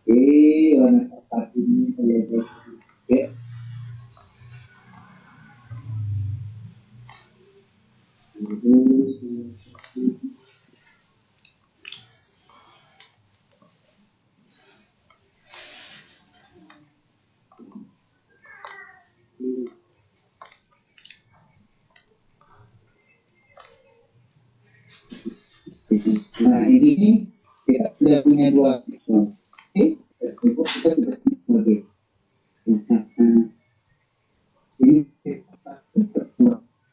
Oke, warna pekat ini saya oke. Nah, ini kita sudah punya dua backdrop. Oke, kita sudah punya dua.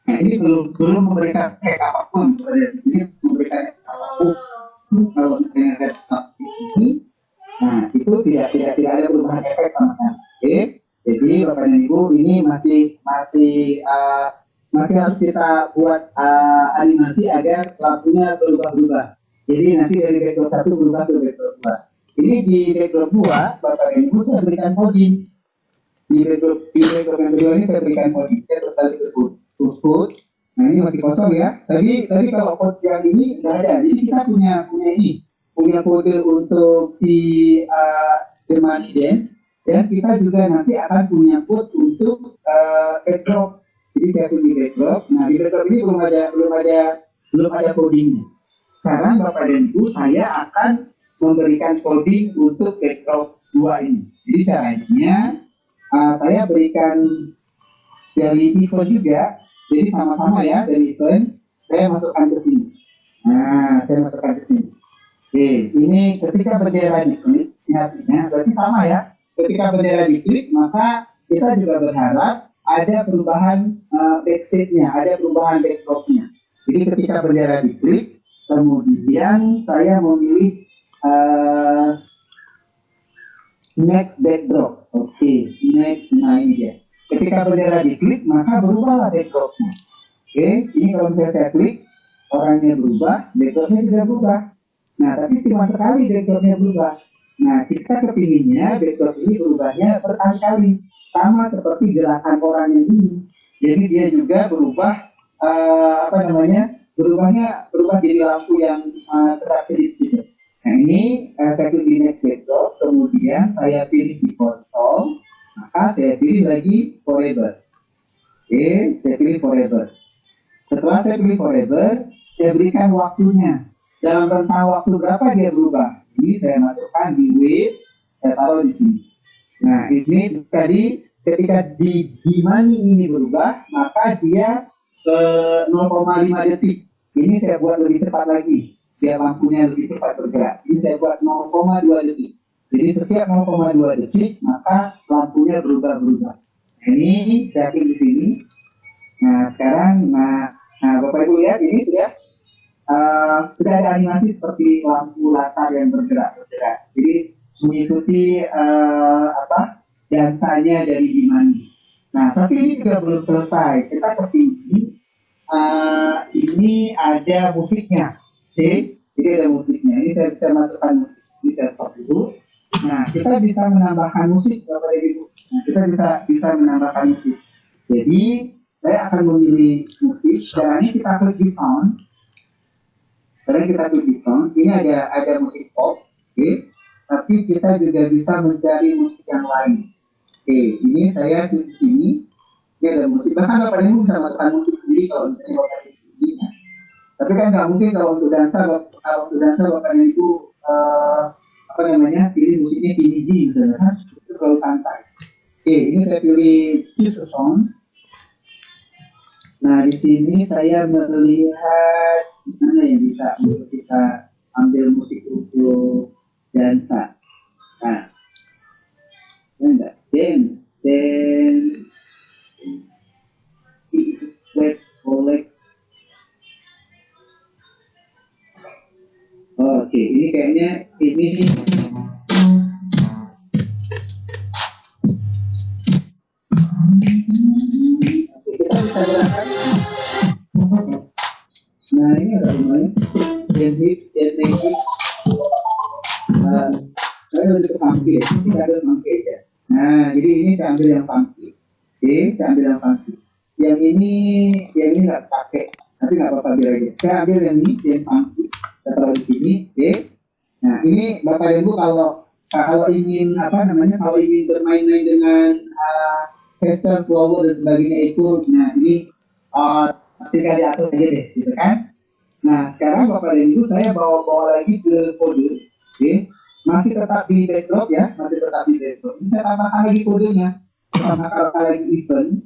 Nah, ini belum memberikan efek apapun. Ini memberikan efek apapun. Kalau misalnya setup ini, nah itu tidak ada perubahan efek sama sekali. Oke, jadi Bapak dan Ibu ini masih harus kita buat animasi agar lampunya berubah-ubah. Jadi nanti dari backdrop satu berubah ke backdrop 2. Ini di backdrop 2, Bapak dan Ibu saya berikan coding. Di backdrop yang kedua ini saya berikan coding. Saya kembali ke output. Nah ini masih kosong ya. Tadi kalau code yang ini nggak ada. Jadi kita punya kode untuk si The Money Dance, dan kita juga nanti akan punya code untuk backdrop. Jadi saya pilih backdrop. Nah di backdrop ini belum ada codingnya. sekarang Bapak dan Ibu saya akan memberikan coding untuk backdrop 2 ini. Jadi caranya saya berikan dari event juga, jadi sama-sama ya dari event saya masukkan ke sini. Nah, saya masukkan ke sini. Oke, ini ketika bendera diklik, artinya berarti sama ya. Ketika bendera diklik, maka kita juga berharap ada perubahan backstage-nya, ada perubahan backdrop-nya. Jadi ketika bendera diklik, kemudian saya memilih next backdrop. Oke, next. Nah ini dia. Ketika bendera diklik, maka berubahlah backdropnya. Oke, ini kalau misalnya saya klik, orangnya berubah, backdropnya juga berubah. Nah, tapi cuma sekali backdropnya berubah. Nah, kita kepinginnya backdrop ini berubahnya berkali-kali, sama seperti gerakan orang yang ini. Jadi dia juga berubah, berubah jadi lampu yang kedap-kedip gitu. Nah ini saya pilih di next backdrop, kemudian saya pilih di console, maka saya pilih lagi forever. Oke, saya pilih forever. Setelah saya pilih forever, saya berikan waktunya. Dalam rentang waktu berapa dia berubah? Ini saya masukkan di wait, saya taruh di sini. Nah ini tadi ketika di money ini berubah, maka dia 0,5 detik. Ini saya buat lebih cepat lagi. Biar lampunya lebih cepat bergerak. Ini saya buat 0,2 detik. Jadi setiap 0,2 detik maka lampunya berubah-berubah. Nah, ini saya pilih di sini. Nah sekarang, Bapak Ibu lihat ini sudah ada animasi seperti lampu latar yang bergerak-bergerak. Jadi mengikuti dansanya dari Dimani. Nah tapi ini juga belum selesai. Kita kepingin ini ada musiknya. Oke, jadi ada musiknya. Ini saya bisa masukkan musik. Ini saya stop dulu. Nah, kita bisa menambahkan musik, Bapak dan Ibu. Nah, kita bisa menambahkan musik. Jadi, saya akan memilih musik. Caranya kita klik di sound. Ini ada musik pop. Oke. Tapi kita juga bisa mencari musik yang lain. Oke, ini saya klik ini. Ini ada musik. Bahkan Bapak dan Ibu bisa masukkan musik sendiri kalau misalnya Bapak dan Ibu. Tapi kan nggak mungkin kalau untuk dansa Bapak dan Ibu pilih musiknya Kiniji misalnya kan, itu terlalu santai. Oke, ini saya pilih choose a song. Nah di sini saya melihat mana yang bisa untuk kita ambil musik untuk dansa. Nah, enggak dance, collect. Oke, ini kayaknya ini kita bisa gerakan. Nah ini ada lumayan. Hit. Saya lebih ke funky ya. Kita ambil funky ya. Nah, jadi ini saya ambil yang funky. Oke, saya ambil yang funky. Yang ini nggak pakai, tapi nggak apa-apa biar aja. Saya ambil yang ini, yang funky. Saya taruh di sini, oke. Nah ini Bapak dan Ibu kalau ingin kalau ingin bermain-main dengan gesture, slow dan sebagainya itu, nah ini tinggal diatur aja deh, gitu kan. Nah sekarang Bapak dan Ibu saya bawa lagi ke kode, oke. Masih tetap di backdrop ya, Ini saya tambahkan lagi kodenya, tambahkan lagi event,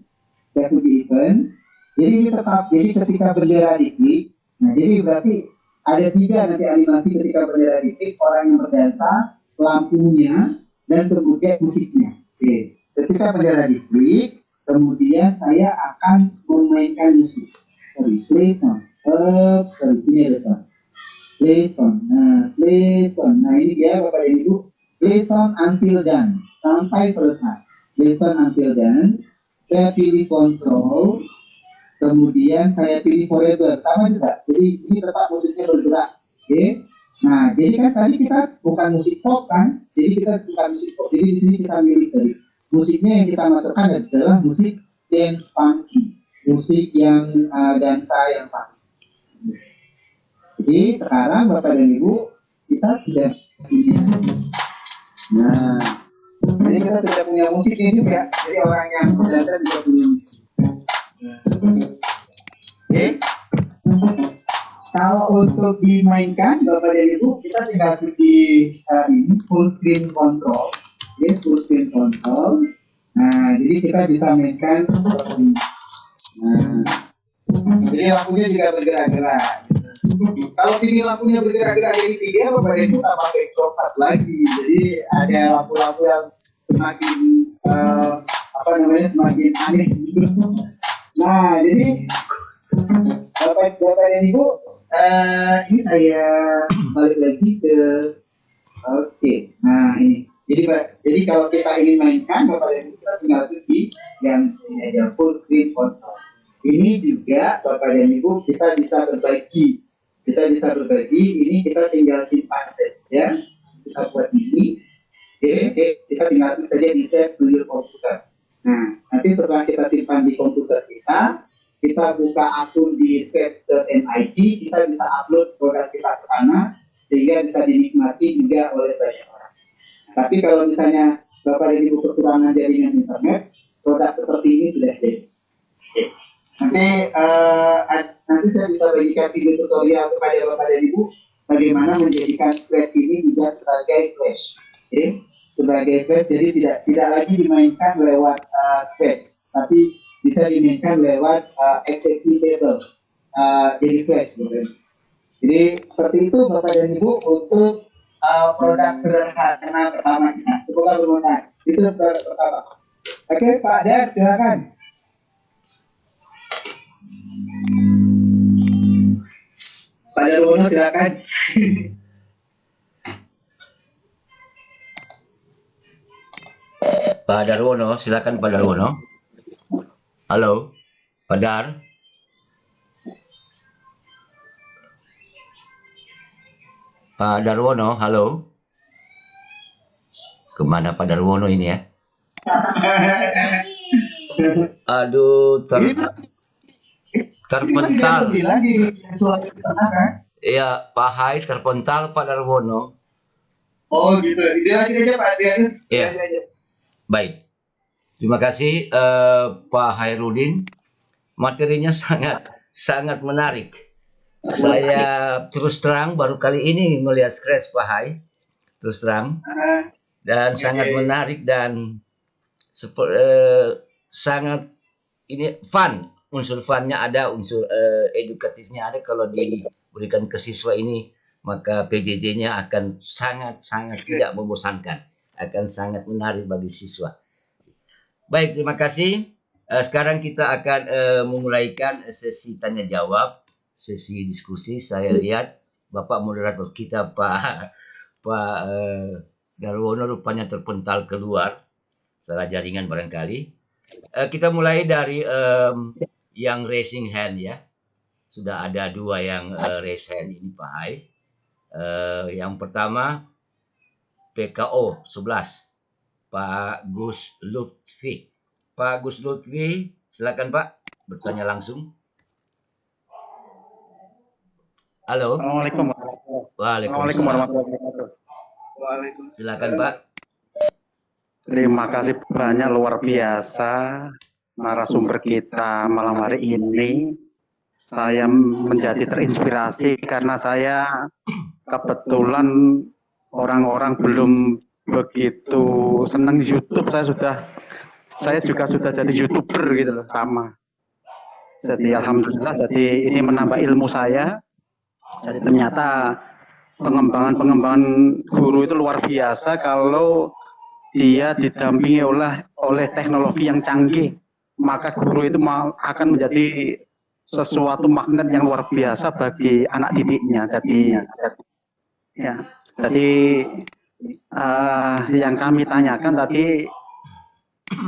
saya pilih event. Jadi ini tetap, jadi ketika bendera diklik, nah jadi berarti ada 3 nanti animasi ketika bendera diklik, orang yang berdansa, lampunya, dan kemudian musiknya. Oke. Ketika bendera diklik, kemudian saya akan memainkan musik. Play song. Ini ada song. Play song. Nah ini dia Bapak dan Ibu. Play song until done. Sampai selesai. Play song until done. Saya pilih control. Kemudian saya pilih forever, sama juga. Jadi ini tetap musiknya bergerak. Oke. Nah, jadi kan tadi kita bukan musik pop kan? Jadi kita bukan musik pop. Jadi di sini kita milih tadi. Musiknya yang kita masukkan adalah musik dance funky. Musik yang dansa yang funky. Jadi sekarang Bapak dan Ibu kita sudah punya. Nah, jadi kita sudah punya musik ini juga. Jadi orang yang berdansa juga punya musik. Oke. Kalau untuk dimainkan, Bapak dan Ibu, kita tinggal di ini full screen control, ya full screen control. Nah, jadi kita bisa mainkan seperti ini. Nah, jadi lampunya juga bergerak-gerak. Kalau ini lampunya bergerak-gerak dari tiga, Bapak dan Ibu nggak pakai kompas lagi. Jadi ada lampu-lampu yang semakin semakin aneh gitu. Nah, jadi Bapak dan Ibu, ini saya balik lagi ke Nah, ini. Jadi kalau kita ingin mainkan, Bapak dan Ibu, kita tinggal klik yang ini aja full screen control. Ini juga Bapak dan Ibu kita bisa berbagi. Ini kita tinggal simpan saja. Kita buat ini. Kita tinggal saja di save to your komputer. Nah, nanti setelah kita simpan di komputer kita buka akun di sketch.mit, kita bisa upload produk kita ke sana sehingga bisa dinikmati juga oleh banyak orang. Tapi kalau misalnya Bapak dan Ibu kekurangan jaringan internet, produk seperti ini sudah jadi. Nanti saya bisa bagikan video tutorial kepada Bapak dan Ibu bagaimana menjadikan Scratch ini juga sebagai flash. Sebagai flash, jadi tidak lagi dimainkan lewat Scratch, tapi bisa dimainkan lewat executable, jadi flash gitu. Jadi seperti itu Bapak dan Ibu untuk produk sederhana pertama kita. Coba bermunah. Itu produk pertama. Oke, Pak Dar, silakan. Pak Darwono, silakan. Pak Darwono, silakan Pak Darwono. Halo, Pak Dar. Pak Darwono, halo. Kemana Pak Darwono ini ya? Aduh, terpental. Iya, Pak Hai terpental Pak Darwono. Oh gitu, dia aja Pak Dianis. Iya. Baik. Terima kasih Pak Hairudin. Materinya sangat menarik. Saya terus terang baru kali ini melihat Scratch Pak Hai. Terus terang. Dan sangat menarik dan sangat ini fun. Unsur funnya ada, unsur edukatifnya ada. Kalau diberikan ke siswa ini, maka PJJ-nya akan sangat tidak membosankan. Akan sangat menarik bagi siswa. Baik, terima kasih. Sekarang kita akan memulaikan sesi tanya jawab, sesi diskusi. Saya lihat Bapak moderator kita Pak Darwono rupanya terpental keluar, salah jaringan barangkali. Kita mulai dari yang raising hand ya. Sudah ada dua yang raise hand ini Pak Hai. Yang pertama PKO 11. Pak Gus Lutfi. Pak Gus Lutfi, silakan Pak bertanya langsung. Halo. Assalamualaikum. Waalaikumsalam. Warahmatullahi wabarakatuh. Silakan Pak. Terima kasih banyak, luar biasa narasumber kita malam hari ini. Saya menjadi terinspirasi karena saya kebetulan orang-orang belum begitu senang YouTube. Saya juga sudah jadi YouTuber gitu loh, sama. Jadi alhamdulillah, jadi ini menambah ilmu saya. Jadi ternyata pengembangan guru itu luar biasa kalau dia didampingi oleh teknologi yang canggih, maka guru itu akan menjadi sesuatu magnet yang luar biasa bagi anak didiknya. Jadi yang kami tanyakan tadi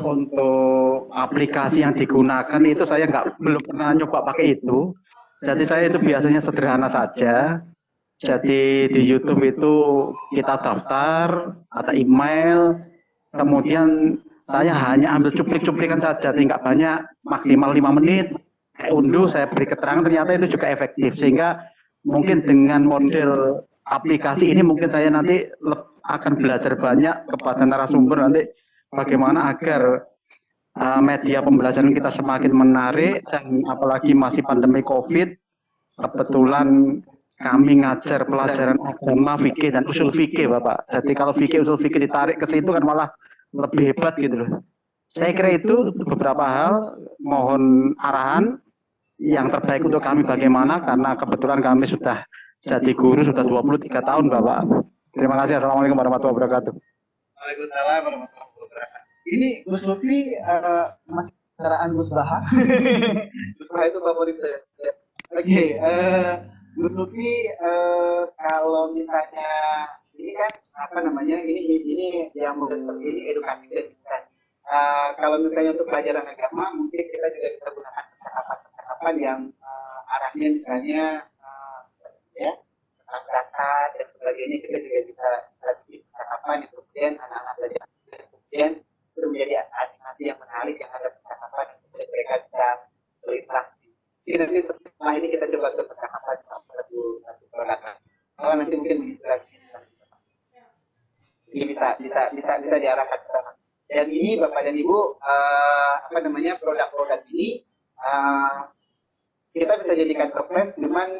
untuk aplikasi yang digunakan itu saya belum pernah nyoba pakai itu. Jadi saya itu biasanya sederhana saja. Jadi di YouTube itu kita daftar, ada email, kemudian saya hanya ambil cuplik-cuplikan saja, tidak banyak, maksimal 5 menit. Saya unduh, saya beri keterangan, ternyata itu juga efektif. Sehingga mungkin dengan model aplikasi ini mungkin saya nanti akan belajar banyak kepada narasumber nanti bagaimana agar media pembelajaran kita semakin menarik, dan apalagi masih pandemi COVID, Kebetulan kami ngajar pelajaran agama fikih dan usul fikih, Bapak. Jadi kalau fikih usul fikih ditarik ke situ kan malah lebih hebat gitu loh. Saya kira itu beberapa hal, mohon arahan yang terbaik untuk kami bagaimana, karena kebetulan kami sudah jadi guru sudah 23 tahun, Bapak. Terima kasih. Assalamualaikum warahmatullahi wabarakatuh. Waalaikumsalam warahmatullahi wabarakatuh. Ini Gus Lutfi masih kendaraan Gus Baha. Gus Baha itu favorit saya. Oke, Gus Lutfi kalau misalnya ini kan apa namanya ini yang seperti ini edukatif kan. Kalau misalnya untuk pelajaran agama mungkin kita juga bisa gunakan percakapan yang arahnya misalnya ya tentang data dan sebagainya, kita juga bisa percakapan itu, kemudian anak-anak belajar, kemudian itu menjadi animasi yang menarik yang ada percakapan yang mereka bisa berinteraksi. Jadi nanti setelah ini kita coba ke percakapan satu produk. Kalau nanti mungkin menginspirasi ini bisa diarahkan ke sana. Dan ini Bapak dan Ibu apa namanya produk-produk ini kita bisa jadikan surprise dengan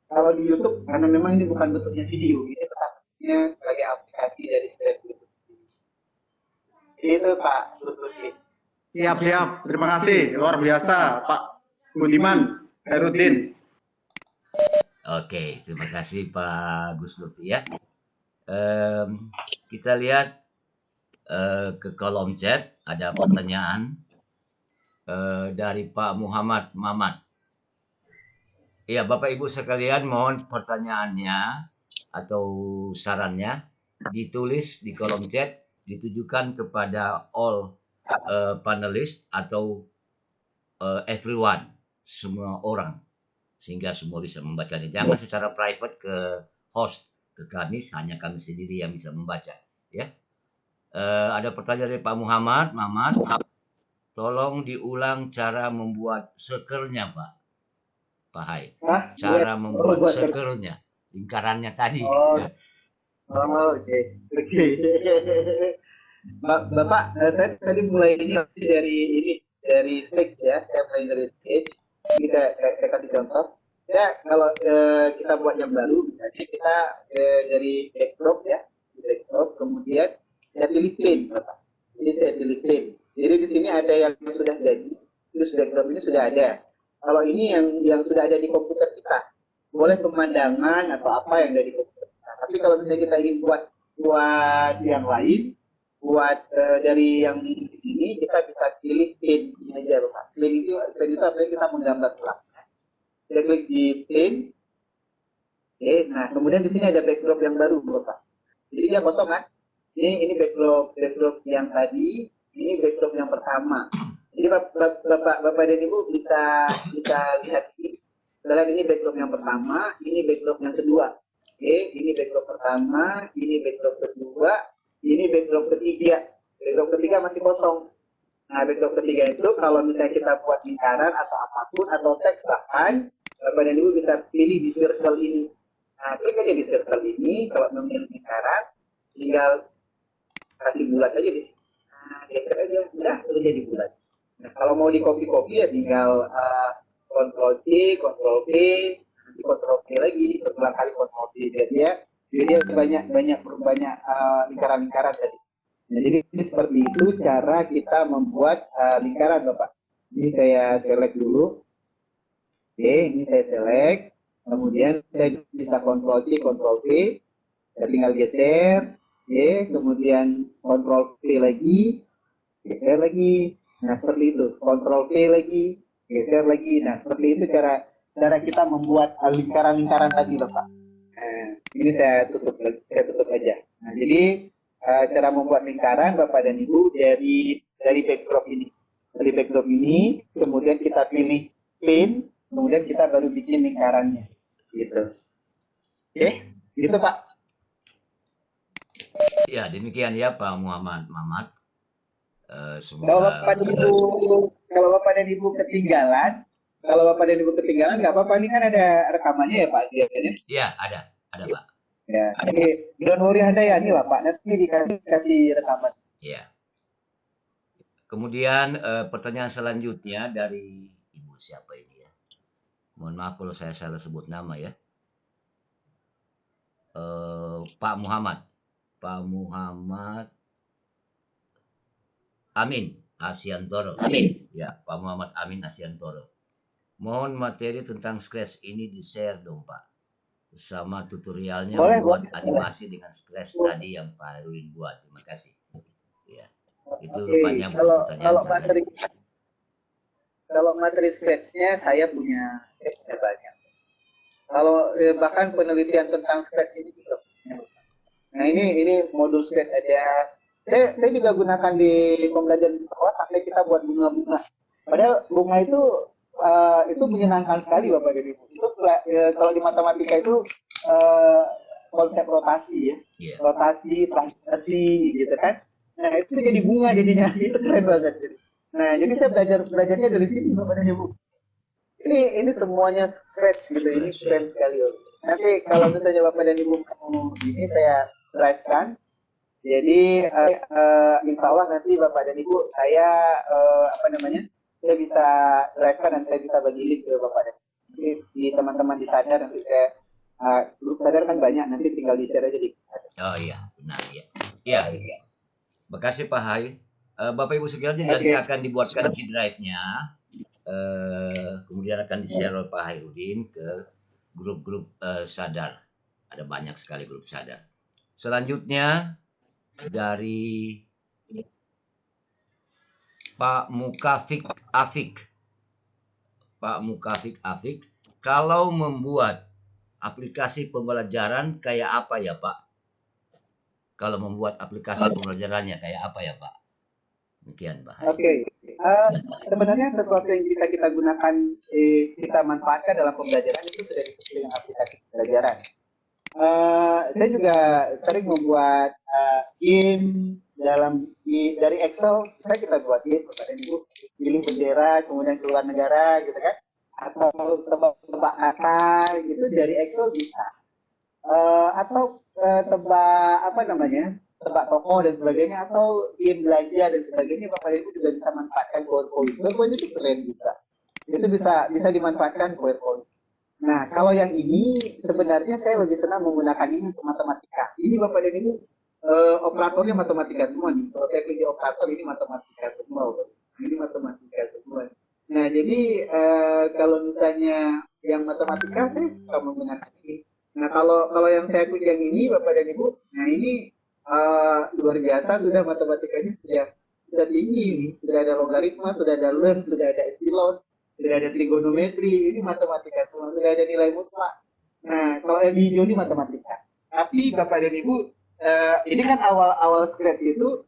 kalau di YouTube karena memang ini bukan bentuknya video, ini tetapnya sebagai aplikasi dari YouTube. Itu Pak Lutfi. Siap. Terima kasih. Luar biasa, Pak Budiman Herudin. Oke, terima kasih Pak Gus Lutfi ya. Kita lihat ke kolom chat ada pertanyaan dari Pak Muhammad Mamat. Ya, Bapak Ibu sekalian, mohon pertanyaannya atau sarannya ditulis di kolom chat, ditujukan kepada all panelis atau everyone, semua orang, sehingga semua bisa membacanya. Jangan secara private ke host, ke kami, hanya kami sendiri yang bisa membaca. Ya, ada pertanyaan dari Pak Muhammad Mamat. Tolong diulang cara membuat circle-nya, Pak Hai. Cara membuat circle-nya, lingkarannya tadi. Oke. Bapak, saya tadi mulai ini dari stage ya, saya mulai dari stage. Bisa saya kasih contoh. Kalau kita buat yang baru, misalnya kita dari backdrop ya, kemudian saya pilih plain, Bapak. Jadi saya pilih plain. Jadi di sini ada yang sudah jadi, terus backdrop ini sudah ada. Kalau ini yang sudah ada di komputer kita, boleh pemandangan atau apa yang ada di komputer kita. Tapi kalau misalnya kita ingin buat yang lain, dari yang di sini, kita bisa pilih plain ini aja, Bapak. Plain itu artinya kita menggambar ulang. Kita klik di plain. Oke, nah kemudian di sini ada backdrop yang baru, Bapak. Jadi dia kosong kan? Ini backdrop yang tadi, ini backdrop yang pertama. Jadi Bapak dan Ibu bisa lihat ini. Misalnya ini backdrop yang pertama, ini backdrop yang kedua. Oke, ini backdrop pertama, ini backdrop kedua, ini backdrop ketiga. Backdrop ketiga masih kosong. Nah, backdrop ketiga itu kalau misalnya kita buat lingkaran atau apapun atau teks bahkan, Bapak dan Ibu bisa pilih di circle ini. Nah, klik aja di circle ini. Kalau memilih lingkaran, tinggal kasih bulat aja di sini. Nah, geser aja, udah jadi bulat. Nah, kalau mau di copy ya tinggal Ctrl C, Ctrl V, nanti Ctrl V lagi, berulang kali Ctrl V. Jadi dia banyak lingkaran-lingkaran tadi. Nah, jadi seperti itu cara kita membuat lingkaran, Bapak. Ini saya select dulu. Oke, ini saya select. Kemudian saya bisa Ctrl C, Ctrl V. Saya tinggal geser. Oke, kemudian Ctrl V lagi, geser lagi. Nah, seperti itu. Ctrl V lagi, geser lagi. Nah, seperti itu cara kita membuat lingkaran-lingkaran tadi, Bapak. Nah, ini saya tutup aja. Nah, jadi cara membuat lingkaran Bapak dan Ibu dari backdrop ini. Dari backdrop ini, kemudian kita pilih plain, kemudian kita baru bikin lingkarannya. Gitu. Oke, gitu Pak. Ya, demikian ya Pak Muhammad Mamat. Kalau Bapak dan Ibu ketinggalan, nggak apa-apa, ini kan ada rekamannya ya Pak? Iya, ada Pak. Ya, don't worry, ada ya, ini Pak, nanti dikasih rekaman. Iya. Kemudian pertanyaan selanjutnya dari Ibu siapa ini ya? Mohon maaf kalau saya salah sebut nama ya. Pak Muhammad. Pak Muhammad Amin Asiantoro. Amin. Ya, Pak Muhammad Amin Asiantoro. Mohon materi tentang Scratch ini di-share dong, Pak. Sama tutorialnya Boleh, membuat boleh. animasi dengan Scratch tadi yang Pak Herudin buat. Terima kasih. Ya. Itu Oke, rupanya bukan pertanyaan saya. kalau materi Scratch-nya saya punya banyak. Kalau bahkan penelitian tentang Scratch ini juga punya. Nah, ini modul Scratch ada. Saya juga gunakan di pembelajaran di sekolah sampai kita buat bunga-bunga. Padahal bunga itu menyenangkan sekali Bapak dan Ibu. Itu kalau di matematika itu konsep rotasi ya. Iya. Rotasi, transformasi gitu kan. Nah, itu jadi bunga jadinya. Itu keren banget. Nah, jadi saya belajarnya dari sini Bapak dan Ibu. Ini semuanya Scratch gitu. Ini keren sekali. Nanti kalau misalnya Bapak dan Ibu mau ini saya drive-kan. Jadi insya Allah nanti Bapak dan Ibu saya saya bisa drive-kan dan saya bisa bagi link ke Bapak dan Ibu. Di teman-teman di Sadar nanti saya grup Sadar kan banyak, nanti tinggal di share aja di. Oh iya, benar ya. Iya. Makasih Pak Hai. Bapak Ibu sekalian nanti akan dibuatkan G drive-nya. Kemudian akan di-share oleh Pak Hairudin ke grup-grup Sadar. Ada banyak sekali grup Sadar. Selanjutnya dari Pak Mukafik Afik. Pak Mukafik Afik, kalau membuat aplikasi pembelajaran kayak apa ya Pak? Kalau membuat aplikasi pembelajarannya kayak apa ya Pak? Demikian Pak. Oke. Sebenarnya sesuatu yang bisa kita gunakan, kita manfaatkan dalam pembelajaran itu sudah disebut dengan aplikasi pembelajaran. Saya juga sering membuat game dari Excel. Kita buat game kepada Ibu, pilih bendera, kemudian keluar negara, gitu kan? Atau tebak kata, gitu dari Excel bisa. Atau tebak tokoh dan sebagainya, atau game belanja dan sebagainya. Bapak Ibu juga bisa manfaatkan PowerPoint. PowerPoint itu keren juga. Itu bisa dimanfaatkan PowerPoint. Nah, kalau yang ini sebenarnya saya lebih senang menggunakan ini untuk matematika. Ini Bapak dan Ibu operatornya matematika semua nih. Kalau saya pilih operator ini matematika semua. Ini matematika semua. Nah, jadi kalau misalnya yang matematika saya suka menggunakan ini. Nah, kalau yang saya klik yang ini Bapak dan Ibu, nah ini luar biasa, sudah matematikanya sudah tinggi ini. Sudah ada logaritma, sudah ada ln, sudah ada epsilon, sudah ada trigonometri, ini matematika semua, sudah ada nilai mutlak. Nah, kalau yang hijau ini matematika. Tapi Bapak dan Ibu, ini kan awal Scratch itu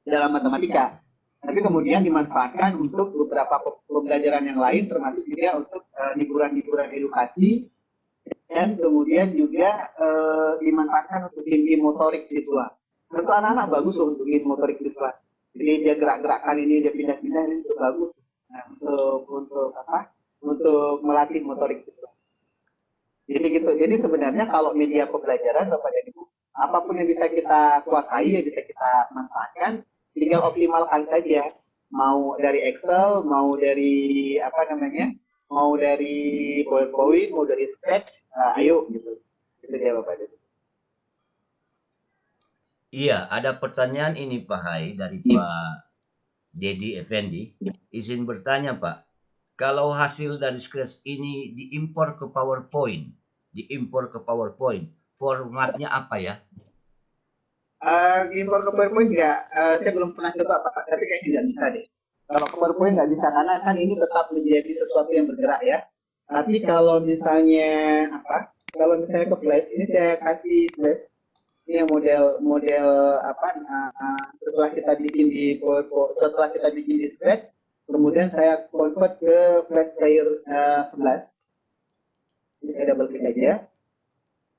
dalam matematika. Tapi kemudian dimanfaatkan untuk beberapa pembelajaran yang lain, termasuk juga untuk hiburan-hiburan edukasi, dan kemudian juga dimanfaatkan untuk game motorik siswa. Untuk anak-anak bagus untuk game motorik siswa. Jadi dia gerak-gerakkan ini, dia pindah-pindah, ini itu bagus. Nah, untuk melatih motorik siswa. Jadi gitu. Jadi sebenarnya kalau media pembelajaran Bapak dan Ibu, apapun yang bisa kita kuasai, yang bisa kita manfaatkan, tinggal optimalkan saja. Mau dari Excel, mau dari mau dari PowerPoint, mau dari Scratch, ayo gitu. Itu dia Bapak dan Ibu. Iya, ada pertanyaan ini Pak Hai dari Pak Dedi Effendi. Izin bertanya Pak, kalau hasil dari Scratch ini diimpor ke PowerPoint, formatnya apa ya? Impor ke PowerPoint nggak, saya belum pernah coba Pak, tapi kayaknya nggak bisa deh. Kalau ke PowerPoint nggak bisa, karena kan ini tetap menjadi sesuatu yang bergerak ya. Tapi kalau misalnya ke Flash, ini saya kasih Flash. Ini yang model setelah kita bikin di Scratch, kemudian saya convert ke Flash Player 11. Ini saya double klik aja.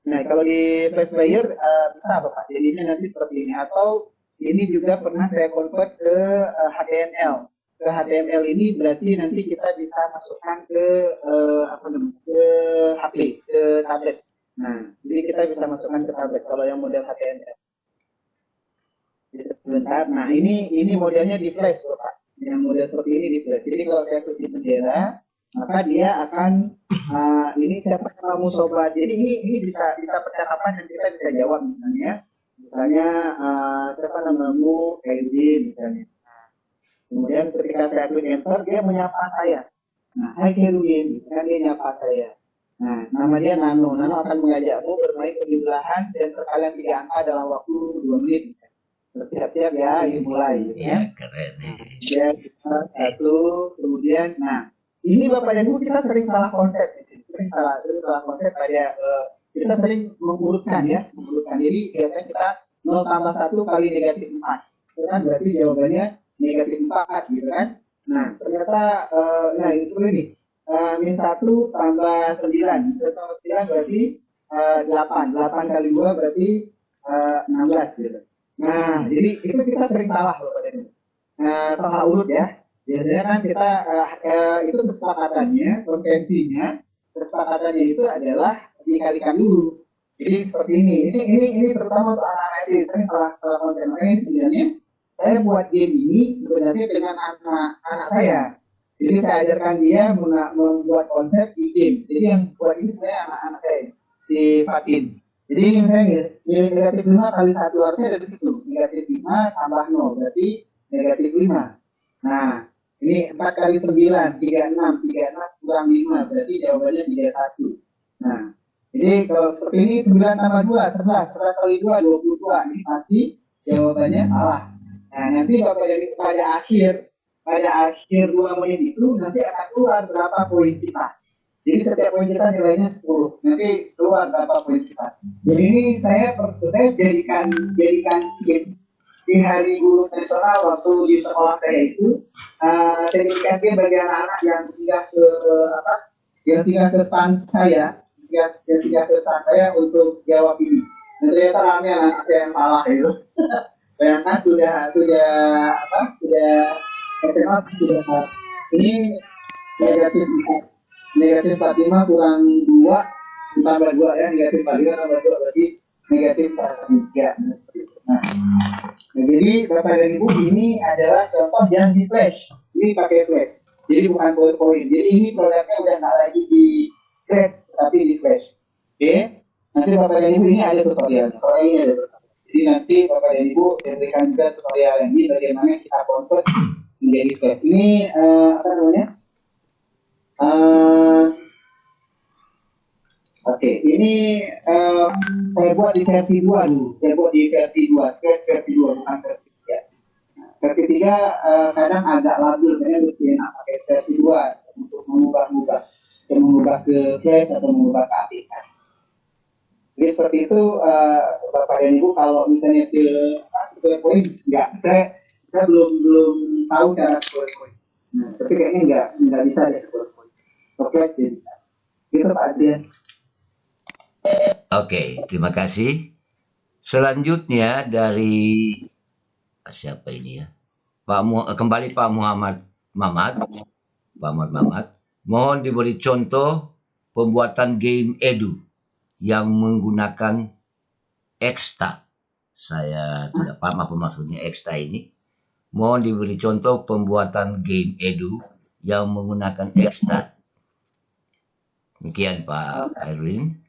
Nah, kalau di Flash Player bisa Bapak, jadinya nanti seperti ini. Atau ini juga pernah saya convert ke HTML. Ke HTML ini berarti nanti kita bisa masukkan ke HP, ke tablet. Nah, jadi kita bisa masukkan ke tablet kalau yang model HTML. Sebentar. Nah, ini modelnya di flash, Pak. Yang model seperti ini di flash. Jadi kalau saya klik bendera, maka dia akan ini siapa kamu sobat. Jadi ini bisa percakapan dan kita bisa jawab misalnya. Misalnya siapa namamu, Kelvin misalnya. Kemudian ketika saya klik enter, dia menyapa saya. Nah, hai Kelvin, kan dia nyapa saya. Nah, nama dia Nano. Nano akan mengajakmu bermain kejumlahan dan perkalian 3 angka dalam waktu 2 menit. Bersiap-siap ya, yuk mulai. Ya, keren. Ya, satu, kemudian, nah, ini Bapak dan Ibu kita sering salah konsep di sini. Sering salah konsep pada kita sering mengurutkan ya, mengurutkan. Jadi biasanya kita 0 tambah 1 kali negatif 4. Itu kan berarti jawabannya negatif 4 gitu kan. Nah, ternyata nah ini seperti ini. Min 1 tambah 9. Tambah 9 berarti 8. 8 kali 2 berarti 16 gitu. Nah, jadi itu kita sering salah Bapak dan Ibu. Salah urut ya. Biasanya kan kita itu kesepakatannya, kesepakatannya itu adalah dikalikan dulu. Jadi seperti ini. Ini terutama untuk anak-anak SD. Sering salah konsep. Makanya sebenarnya saya buat game ini sebenarnya dengan anak saya. Jadi saya ajarkan dia membuat konsep di game. Jadi yang buat ini sebenarnya anak-anak saya, si Fatin. Jadi ini misalnya negatif 5 kali 1 harusnya ada di situ. Negatif 5 tambah 0 berarti negatif 5. Nah, ini 4 kali 9, 36. 36 kurang 5 berarti jawabannya 31. Nah, jadi kalau seperti ini 9 tambah 2, 11. 11 kali 2, 22. Ini pasti jawabannya salah. Nah, nanti Bapak jadi pada akhir 2 menit itu nanti akan keluar berapa poin kita. Jadi setiap poin kita nilainya 10. Nanti keluar berapa poin kita. Jadi ini saya jadikan di hari guru nasional waktu di sekolah saya itu saya jadikan dia bagi anak-anak yang singgah ke stand saya, untuk jawab ini. Dan ternyata ramai anak saya yang salah itu. Bayangkan sudah SMA sudah ini negatif 45 kurang 2 tambah 2 ya, negatif 45 tambah 2 berarti negatif 43. Nah, jadi Bapak dan Ibu ini adalah contoh yang di flash. Ini pakai flash. Jadi bukan PowerPoint. Jadi ini produknya udah nggak lagi di scratch tapi di flash. Oke. Nanti Bapak dan Ibu ini ada tutorialnya. Kalau ini ada tutorial. Jadi nanti Bapak dan Ibu berikan juga tutorial ini bagaimana kita convert menjadi flash. Ini apa namanya? Oke, ini saya buat di versi 2 dulu. Saya buat di versi 2, scratch versi 2 bukan versi 3. Versi 3 kadang agak labil, karena lebih enak pakai versi 2 untuk mengubah ke flash atau mengubah ke aplikasi. Jadi seperti itu Bapak dan Ibu, kalau misalnya ke PowerPoint enggak, saya belum tahu cara PowerPoint. Nah, tapi kayaknya enggak bisa ya PowerPoint. Oke, dia bisa. Gitu Pak Adrian. Oke, terima kasih. Selanjutnya dari siapa ini ya? Kembali Pak Muhammad Mamat. Mohon diberi contoh pembuatan game edu yang menggunakan Exta. Saya tidak paham apa maksudnya Exta ini. Mohon diberi contoh pembuatan game edu yang menggunakan Exta. Demikian Pak Erwin.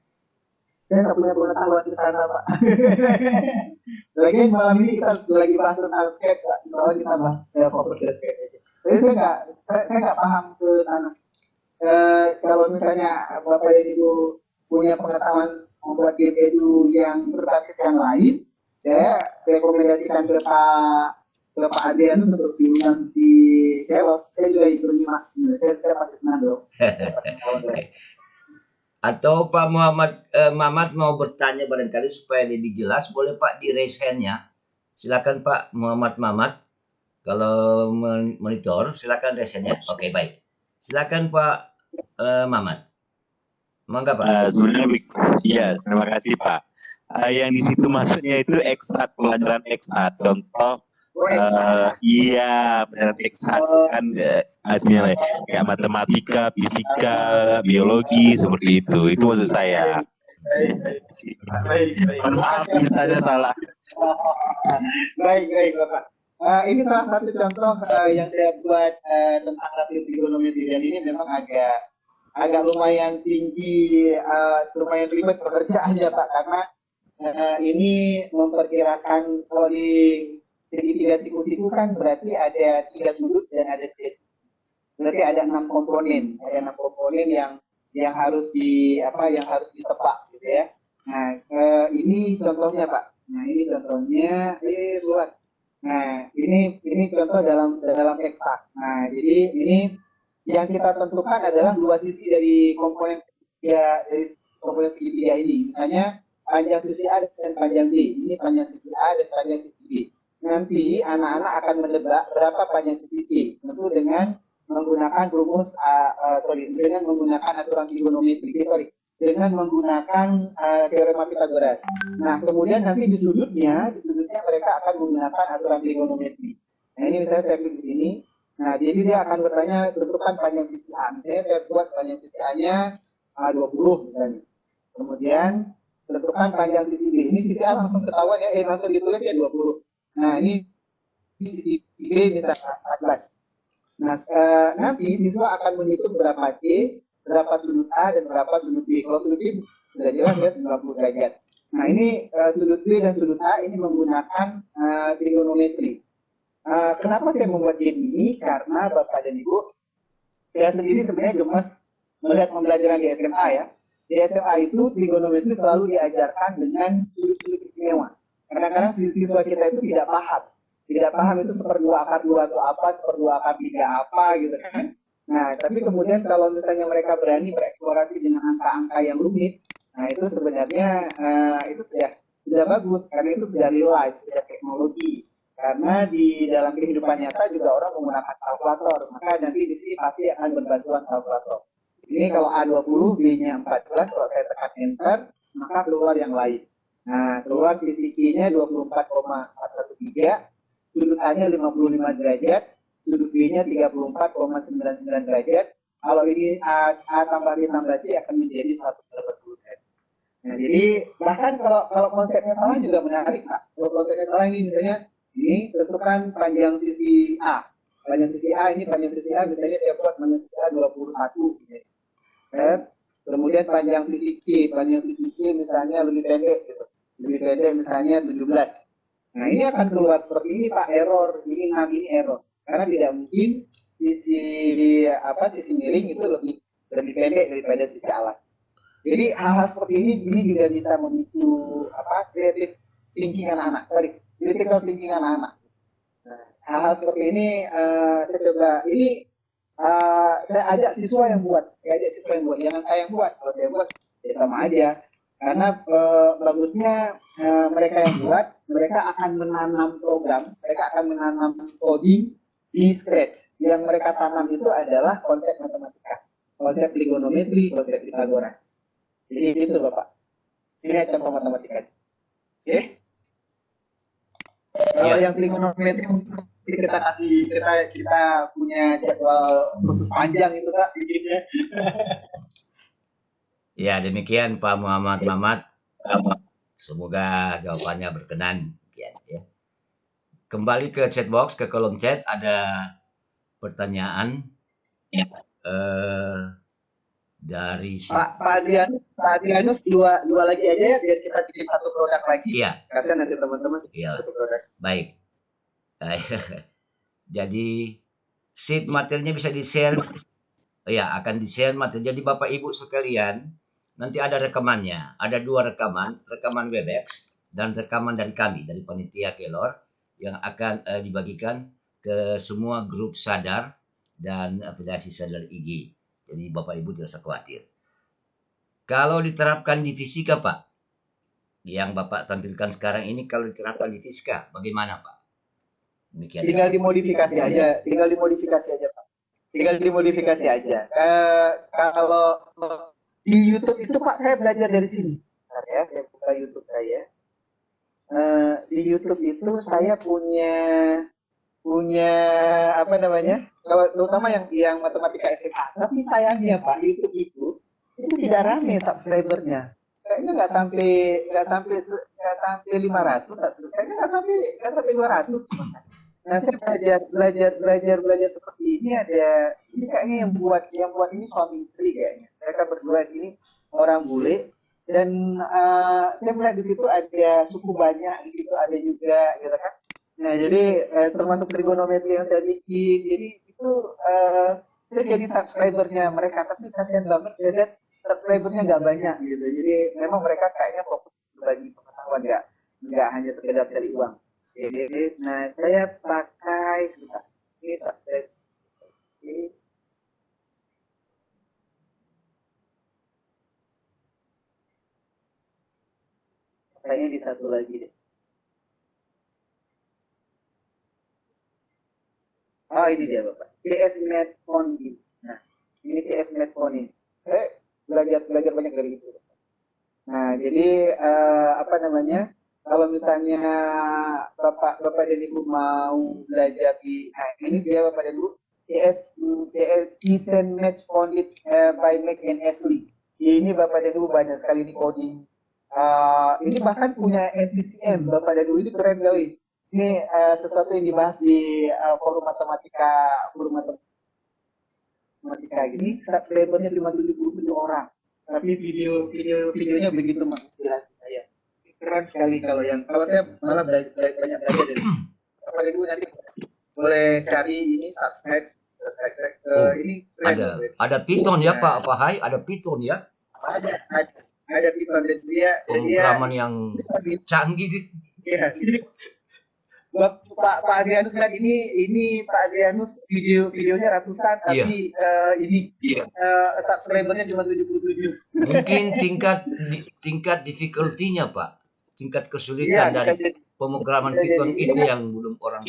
Saya nggak punya pengetahuan di sana, Pak. Lagi malam ini kita lagi bahas tentang skate, Pak. Kalau kita bahas fokus ke skate. Tapi saya nggak paham ke sana. Kalau misalnya Bapak dan Ibu punya pengetahuan membuat game edu yang berbasis yang lain, saya rekomendasikan ke Pak Adrian untuk diundang di jawab. Saya juga ikut 5. Saya pasti senang dong. Atau Pak Mamat mau bertanya barangkali supaya lebih jelas, boleh Pak di raise hand-nya. Silakan Pak Muhammad Mamat. Kalau monitor, silakan raise hand-nya. Oke, baik. Silakan Pak Mamat. Mangga Pak. Sebenarnya, iya, terima kasih Pak. Yang di situ maksudnya itu eksat, pelajaran eksat. Contoh, iya, pelajaran eksat kan artinya kayak matematika, fisika, biologi seperti itu. Itu maksud saya. Maaf misalnya salah. Baik, baik, Bapak. Ini salah satu contoh yang saya buat tentang rasio trigonometri, dan ini memang agak lumayan tinggi, lumayan ribet pekerjaannya, Pak, karena ini memperkirakan kalau di segitiga siku-siku kan berarti ada 3 sudut dan ada 3 sisi. Berarti ada 6 komponen yang harus yang harus ditebak gitu ya. Nah, ini contohnya, Pak. Nah, ini contohnya buat. Nah, ini contoh dalam eksak. Nah, jadi ini yang kita tentukan adalah 2 sisi dari komponen segitiga ini. Misalnya panjang sisi A dan panjang B. Ini panjang sisi A dan panjang sisi B. Nanti anak-anak akan menebak berapa panjang sisi B. Tentu dengan menggunakan dengan menggunakan aturan trigonometri. Dengan menggunakan teorema Pythagoras. Nah, kemudian nanti di sudutnya mereka akan menggunakan aturan trigonometri. Nah, ini misalnya saya klik di sini. Nah, jadi dia akan bertanya tentukan panjang sisi A. Misalnya saya buat panjang sisi A-nya 20 misalnya. Kemudian tentukan panjang sisi B. Ini sisi A langsung ketahuan ya, langsung ditulis ya 20. Nah, ini sisi B misalnya 14. Nah, nanti siswa akan menghitung berapa C, berapa sudut A, dan berapa sudut B. Kalau sudut B sudah jelas ya 90 derajat. Nah, ini sudut B dan sudut A ini menggunakan trigonometri. Kenapa saya membuat game ini? Karena Bapak dan Ibu, saya sendiri sebenarnya gemes melihat pembelajaran di SMA ya. Di SMA itu trigonometri selalu diajarkan dengan sudut-sudut istimewa. Kadang-kadang siswa kita itu tidak paham itu 1/2 akar 2 itu apa, 1/2 akar 3 apa gitu kan. Nah, tapi kemudian kalau misalnya mereka berani bereksplorasi dengan angka-angka yang rumit, nah itu sebenarnya itu sudah bagus, karena itu sudah real life, sudah teknologi. Karena di dalam kehidupan nyata juga orang menggunakan kalkulator, maka nanti di sini pasti akan berbantuan kalkulator. Ini kalau A20, B-nya 14, kalau saya tekan enter, maka keluar yang lain. Nah, keluar sisi Q-nya 24,413, sudut A-nya 55 derajat, sudut B-nya 34,99 derajat. Kalau ini A tambah B tambah C akan menjadi 180 derajat. Nah, jadi bahkan kalau konsepnya salah juga menarik, Pak. Kalau konsepnya salah ini misalnya, ini tentukan panjang sisi A. Panjang sisi A ini panjang sisi A misalnya saya buat panjang sisi A 21. Gitu. Kemudian panjang sisi Q misalnya lebih pendek gitu. Lebih pendek misalnya 17. Nah, ini akan keluar seperti ini, Pak, error. Ini error. Karena tidak mungkin sisi miring itu lebih pendek daripada sisi alas. Jadi hal-hal seperti ini juga bisa memicu creative thinking anak-anak. Critical thinking anak-anak. Nah, hal-hal seperti ini saya coba saya ajak siswa yang buat. Jangan saya yang buat. Kalau saya buat ya sama aja. Karena bagusnya mereka yang buat, mereka akan menanam program, mereka akan menanam coding di scratch. Yang mereka tanam itu adalah konsep matematika, konsep trigonometri, konsep Pythagoras. Jadi itu Bapak. Ini contoh matematika. Oke? Kalau yang trigonometri kita punya jadwal khusus panjang itu Kak bikinnya. Ya, demikian Pak Muhammad Mamat. Semoga jawabannya berkenan. Ya. Kembali ke chat box, ke kolom chat ada pertanyaan dari Pak Adrianus dua lagi aja ya biar kita bikin satu produk lagi. Iya. Kasihan nanti teman-teman satu produk. Baik. Jadi sheet materinya bisa di-share. Ya, akan di-share materi. Jadi Bapak Ibu sekalian, nanti ada rekamannya. Ada 2 rekaman Webex dan rekaman dari kami, dari panitia Kelor yang akan dibagikan ke semua grup sadar dan afiliasi sadar IG. Jadi Bapak Ibu tidak usah khawatir. Kalau diterapkan di fisika, Pak, yang Bapak tampilkan sekarang ini kalau diterapkan di fisika, bagaimana, Pak? Demikian. Tinggal dimodifikasi aja, Pak. Tinggal dimodifikasi aja. Kalau di YouTube itu Pak saya belajar dari sini. Bentar ya, saya buka YouTube saya. Di YouTube itu saya punya kalau terutama yang matematika SMA. Tapi sayangnya Pak, YouTube itu tidak ramai subscribernya. Kayaknya nggak sampai 500 subscriber. Aja nggak sampai 200. Nah, saya belajar seperti ini ini kayaknya yang buat ini suami istri kayaknya. Mereka berdua ini orang bule dan saya melihat di situ ada suku banyak, di situ ada juga gitu kan. Nah, jadi termasuk trigonometri yang saya bikin. Jadi itu saya jadi subscribernya mereka, tapi kasihan banget saya lihat subscribernya nggak banyak gitu. Jadi memang mereka kayaknya fokus berbagi pengetahuan, nggak hanya sekedar cari uang. Jadi, nah saya pakai ini subscribe ini. Kayaknya di satu lagi deh. Oh, ini dia Bapak. CS Med Phone ini. Nah, ini CS Med Phone ini. Saya belajar banyak dari itu. Nah, jadi apa namanya? Kalau misalnya Bapak dan Ibu mau belajar nah ini dia Bapak dan Ibu CS Keysen Match Founded by Mac and Ashley. Ini Bapak dan Ibu banyak sekali di coding. Ini bahkan punya NTCM Bapak dan Ibu, ini keren kali. Ini sesuatu yang dibahas di forum matematika gini. Subscribernya cuma 77 orang, tapi videonya begitu menginspirasi saya. Keren sekali kalau saya malah banyak belajar dari Bapak dan Ibu nanti boleh cari ini subscribe ini keren. Ada Python ya Pak Hai, ada Python ya? Ada Python dan dia pemrograman yang canggih sih. Iya. Pak Adrianus kan ini Pak Adrianus videonya ratusan tapi ini subscribernya cuma 77. Mungkin tingkat difficulty-nya Pak, tingkat kesulitan dari pemrograman Python itu yang belum orang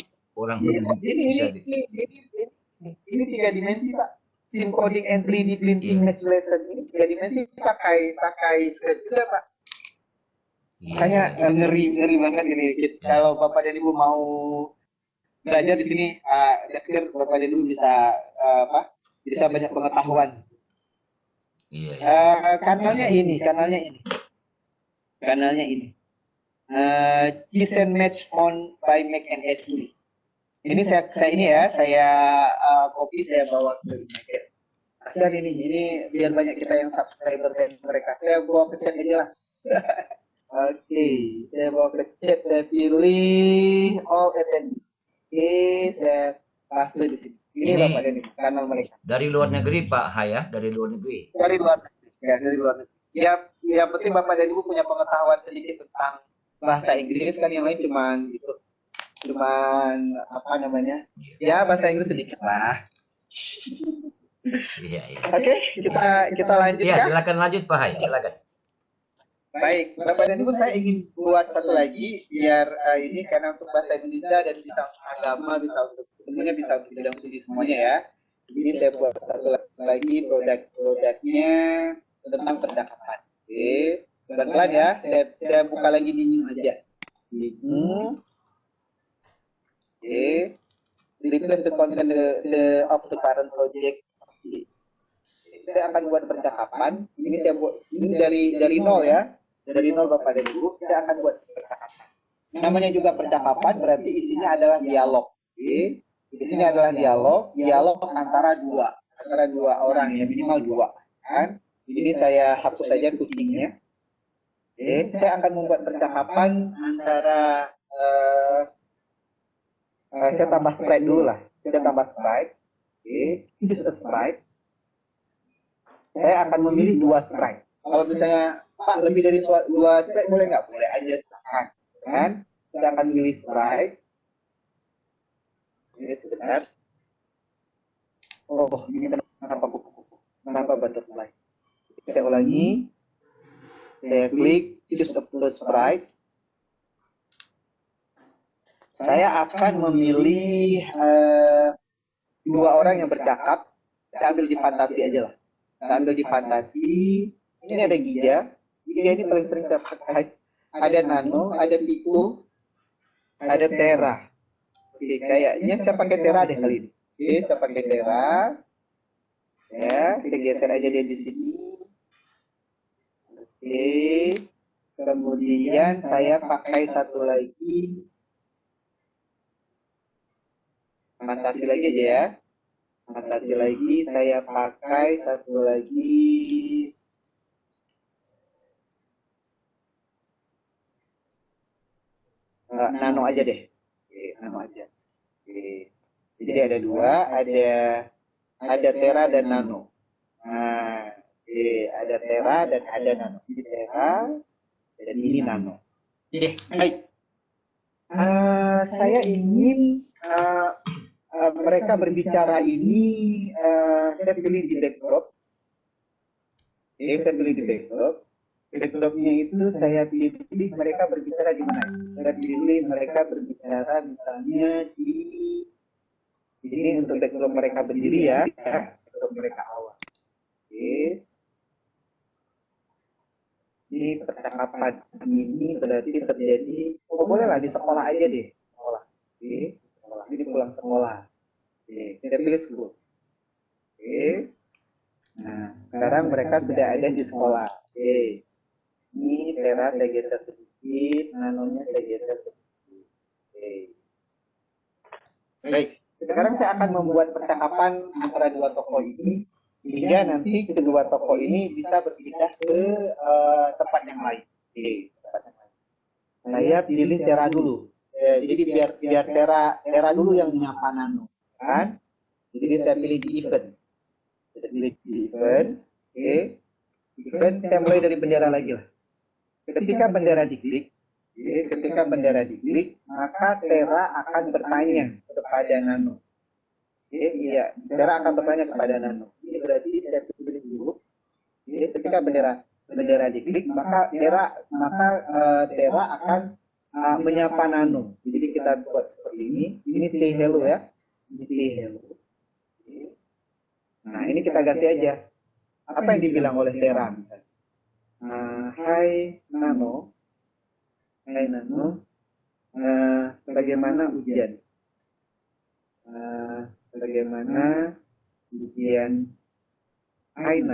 bisa. Ini 3 dimensi Pak. Tim coding and 3D printing next lesson ini 3 dimensi pakai script juga Pak. Makanya ngeri banget ini. Kalau Bapak dan Ibu mau belajar di sini, saya pikir Bapak dan Ibu bisa banyak pengetahuan. Kanalnya ini. Keysen Match Phone by Mac and Ashley. Ini saya copy, saya bawa ke Mac. Kasihan ini biar banyak kita yang subscriber dari mereka. Saya bawa ke chat aja lah. Oke, saya bawa ke chat, saya pilih all attendees. Oke, saya paste di sini. Ini Bapak dan Ibu, kanal mereka. Dari luar negeri Pak Hai ya, dari luar negeri. Dari luar negeri. Ya, yang penting Bapak dan Ibu punya pengetahuan sedikit tentang bahasa Inggris kan, yang lain cuman apa namanya? Ya, bahasa Inggris sedikit lah. Iya. Oke, kita lanjut. Iya, silakan lanjut Pak Hai, silakan. Baik, Bapak dan Ibu, saya ingin buat satu lagi biar ini karena untuk bahasa Indonesia dan bisa agama, sebenarnya bisa untuk bidang studi semuanya ya. Ini saya buat satu lagi produknya tentang percakapan. Oke, pelan-pelan ya. Saya buka lagi di new aja. Oke, replace the content of the current project. Saya akan buat percakapan. Ini saya buat ini dari nol ya. Dari nol Bapak dan Ibu, kita akan buat percakapan. Namanya juga percakapan, berarti isinya adalah dialog. Oke. Isinya adalah dialog antara dua orang ya, minimal 2. Kan? Ini saya hapus saja kucingnya. Oke. Saya akan membuat percakapan antara saya tambah sprite dulu lah. Saya tambah sprite. Oke. Ini sprite. Saya akan memilih 2 sprite. Kalau misalnya Pak lebih dari 2 sprite boleh nggak? Boleh aja, kan? Kita akan pilih sprite. Ini sebentar. Oh, ini kenapa butterfly? Saya ulangi. Saya klik choose a sprite. Saya akan memilih 2 orang yang bercakap. Saya ambil di fantasi aja lah. Saya ambil di fantasi. Ini ada Gija ini paling sering saya pakai. Ada Nano, ada Piku, ada Tera. Oke, kayaknya saya pakai Tera deh kali ini. Oke, saya pakai Tera. Ya, kita geser aja dia di sini. Oke, kita Kemudian saya pakai satu lagi, fantasi lagi aja ya. Fantasi lagi, saya pakai satu lagi, nano aja deh. Oke, nano aja. Oke. Jadi ada dua, ada tera dan nano. Nah, ada tera dan ada nano. Ini tera dan ini nano. Oke, baik. Saya ingin mereka berbicara ini, saya pilih di backdrop. Saya pilih di backdrop. Backdropnya itu saya pilih mereka berbicara di mana? Saya pilih mereka berbicara misalnya di ini untuk backdrop mereka berdiri ya, backdrop mereka awal. Oke. Ini percakapan ini berarti terjadi, bolehlah di sekolah aja deh, sekolah. Oke, sekolah. Ini pulang sekolah. Oke, kita pilih school. Oke. Nah, sekarang mereka sudah ada di sekolah. Oke. Ini tera saya geser sedikit, nanonya saya geser sedikit. Oke. Baik. Sekarang saya akan membuat percakapan antara dua tokoh ini hingga nanti kedua tokoh ini bisa berpindah ke tempat yang lain. Oke, tempat yang lain. Saya pilih Tera dulu. Jadi biar Tera dulu yang menyapa Nano, kan? Jadi saya pilih di event. Saya pilih di event. Oke. Event saya mulai dari bendera lagi lah. Ketika bendera diklik, maka Tera akan bertanya kepada Nano. Iya, Tera akan bertanya kepada Nano. Ini berarti saya pilih dulu. Ketika bendera diklik, maka Tera akan menyapa Nano. Jadi kita buat seperti ini. Ini say hello ya. Ini say hello. Nah, ini kita ganti aja. Apa yang dibilang oleh Tera misalnya? Hai Nano. Hai Nano. Bagaimana ujian? Bagaimana ujian? Hai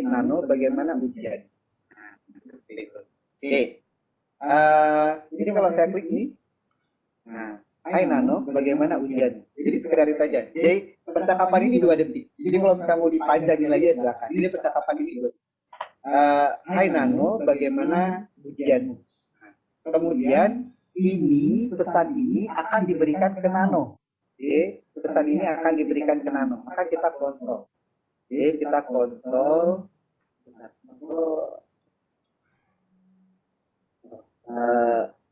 Nano, bagaimana ujian? Oke. Jadi kalau saya klik ini, hai Nano, bagaimana ujian? Jadi sekedar itu aja. Jadi percakapan ini 2 detik. Jadi kalau misalnya mau dipanjangin lagi ya silakan. Ini percakapan ini 2 detik. Hai Nano, bagaimana ujianmu? Kemudian ini pesan ini akan diberikan ke Nano. Oke, pesan ini akan diberikan ke Nano. Maka kita kontrol. Oke, kita kontrol.